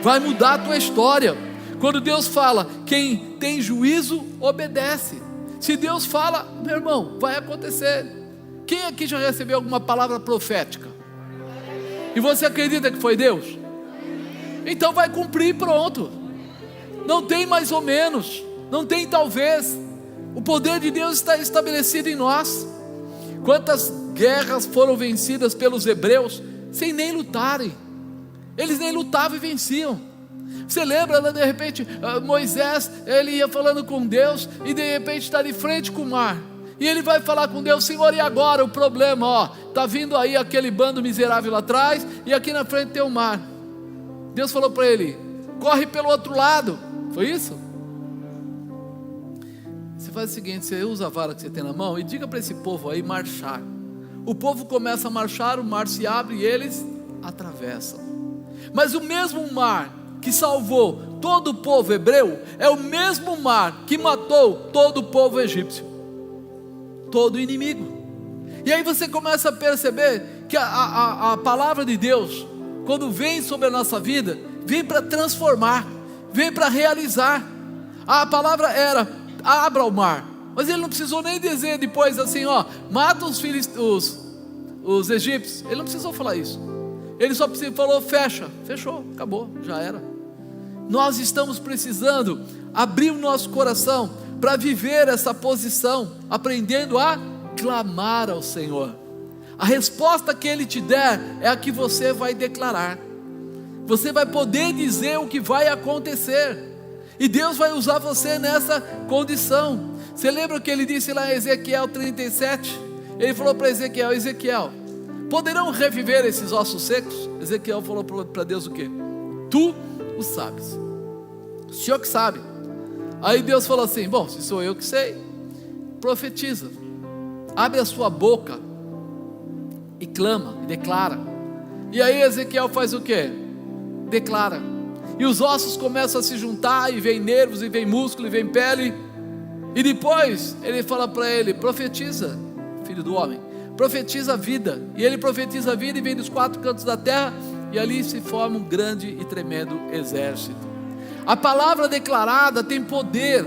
vai mudar a tua história. Quando Deus fala, quem tem juízo obedece. Se Deus fala, meu irmão, vai acontecer. Quem aqui já recebeu alguma palavra profética? E você acredita que foi Deus? Então vai cumprir, pronto. Não tem mais ou menos, não tem talvez. O poder de Deus está estabelecido em nós. Quantas guerras foram vencidas pelos hebreus sem nem lutarem? Eles nem lutavam e venciam. Você lembra, de repente, Moisés, ele ia falando com Deus, e de repente está de frente com o mar, e ele vai falar com Deus: Senhor, e agora o problema, está vindo aí aquele bando miserável lá atrás, e aqui na frente tem o mar. Deus falou para ele: corre pelo outro lado. Foi isso? Você faz o seguinte, você usa a vara que você tem na mão, e diga para esse povo aí marchar. O povo começa a marchar, o mar se abre e eles atravessam. Mas o mesmo mar que salvou todo o povo hebreu é o mesmo mar que matou todo o povo egípcio, todo inimigo. E aí você começa a perceber que a palavra de Deus, quando vem sobre a nossa vida, vem para transformar, vem para realizar. A palavra era: abra o mar. Mas ele não precisou nem dizer depois assim, mata os egípcios. Ele não precisou falar isso. Ele só falou: fecha. Fechou, acabou, já era. Nós estamos precisando abrir o nosso coração para viver essa posição, aprendendo a clamar ao Senhor. A resposta que Ele te der é a que você vai declarar. Você vai poder dizer o que vai acontecer, e Deus vai usar você nessa condição. Você lembra o que Ele disse lá em Ezequiel 37? Ele falou para Ezequiel: Ezequiel, poderão reviver esses ossos secos? Ezequiel falou para Deus o quê? Tu o sabes, o Senhor que sabe. Aí Deus falou assim: bom, se sou eu que sei, profetiza, abre a sua boca e clama, e declara. E aí Ezequiel faz o quê? Declara, e os ossos começam a se juntar, e vem nervos, e vem músculo, e vem pele. E depois ele fala para ele: profetiza, filho do homem, profetiza a vida. E ele profetiza a vida, e vem dos quatro cantos da terra, e ali se forma um grande e tremendo exército. A palavra declarada tem poder.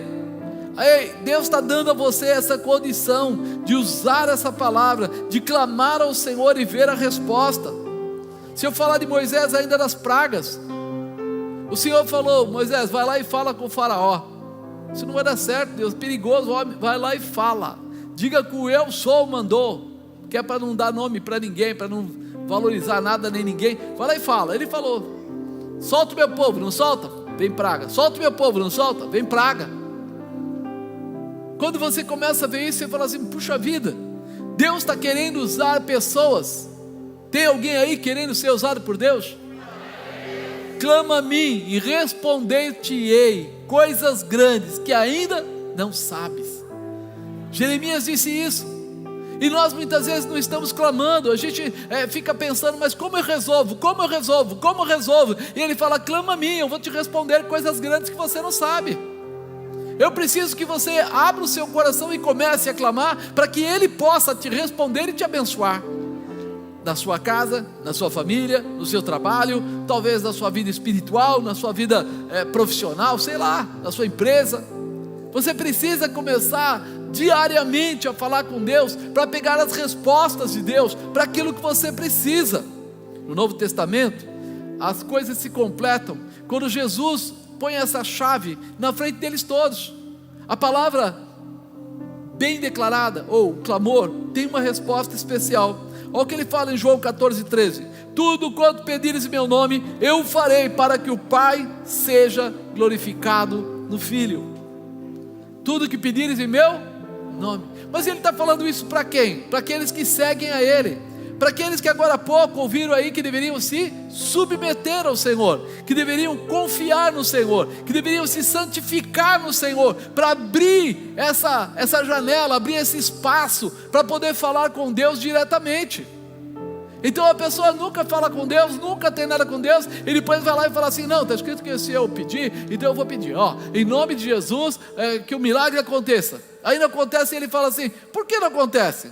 Deus está dando a você essa condição de usar essa palavra, de clamar ao Senhor e ver a resposta. Se eu falar de Moisés ainda das pragas, o Senhor falou: Moisés, vai lá e fala com o faraó. Isso não vai dar certo, Deus, perigoso, homem. Vai lá e fala, diga que o eu sou mandou, que é para não dar nome para ninguém, para não valorizar nada nem ninguém. Vai lá e fala. Ele falou: solta o meu povo, não solta? Vem praga. Solta o meu povo, não solta? Vem praga. Quando você começa a ver isso, você fala assim: puxa vida, Deus está querendo usar pessoas. Tem alguém aí querendo ser usado por Deus? Clama a mim e responder-te-ei coisas grandes que ainda não sabes. Jeremias disse isso. E nós muitas vezes não estamos clamando. A gente fica pensando: mas como eu resolvo? Como eu resolvo? Como eu resolvo? E ele fala: clama a mim, eu vou te responder coisas grandes que você não sabe. Eu preciso que você abra o seu coração e comece a clamar, para que Ele possa te responder e te abençoar. Na sua casa, na sua família, no seu trabalho, talvez na sua vida espiritual, na sua vida profissional, sei lá, na sua empresa. Você precisa começar diariamente a falar com Deus, para pegar as respostas de Deus, para aquilo que você precisa. No Novo Testamento, as coisas se completam quando Jesus põe essa chave na frente deles todos. A palavra bem declarada, ou clamor, tem uma resposta especial. Olha o que ele fala em João 14:13: tudo quanto pedires em meu nome, eu farei, para que o Pai seja glorificado no Filho. Tudo que pedires em meu nome. Mas ele está falando isso para quem? Para aqueles que seguem a Ele, para aqueles que agora há pouco ouviram aí que deveriam se submeter ao Senhor, que deveriam confiar no Senhor, que deveriam se santificar no Senhor, para abrir essa janela, abrir esse espaço, para poder falar com Deus diretamente. Então a pessoa nunca fala com Deus, nunca tem nada com Deus, e depois vai lá e fala assim: não, está escrito que se eu pedir, então eu vou pedir, em nome de Jesus, que o milagre aconteça. Aí não acontece, e ele fala assim: por que não acontece?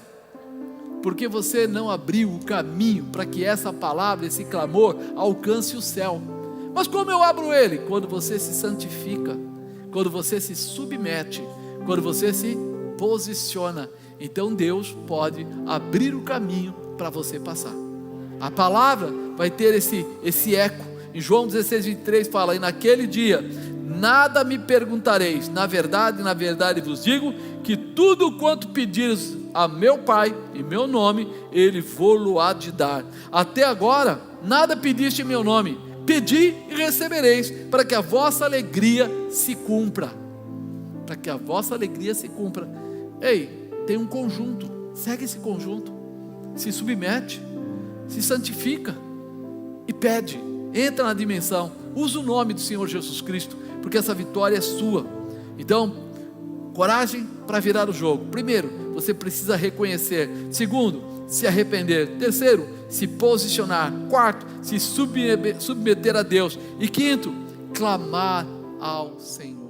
Porque você não abriu o caminho para que essa palavra, esse clamor, alcance o céu. Mas como eu abro ele? Quando você se santifica, quando você se submete, quando você se posiciona então Deus pode abrir o caminho para você passar. A palavra vai ter esse eco. Em João 16:23 fala: e naquele dia nada me perguntareis, na verdade vos digo, que tudo quanto pedires a meu Pai em meu nome, Ele vô-lo-á de dar. Até agora nada pediste em meu nome, pedi e recebereis, para que a vossa alegria se cumpra. Para que a vossa alegria se cumpra. Ei, tem um conjunto, segue esse conjunto, se submete, se santifica e pede, entra na dimensão, usa o nome do Senhor Jesus Cristo, porque essa vitória é sua. Então, coragem para virar o jogo. Primeiro, você precisa reconhecer. Segundo, se arrepender. Terceiro, se posicionar. Quarto, se submeter a Deus. E quinto, clamar ao Senhor.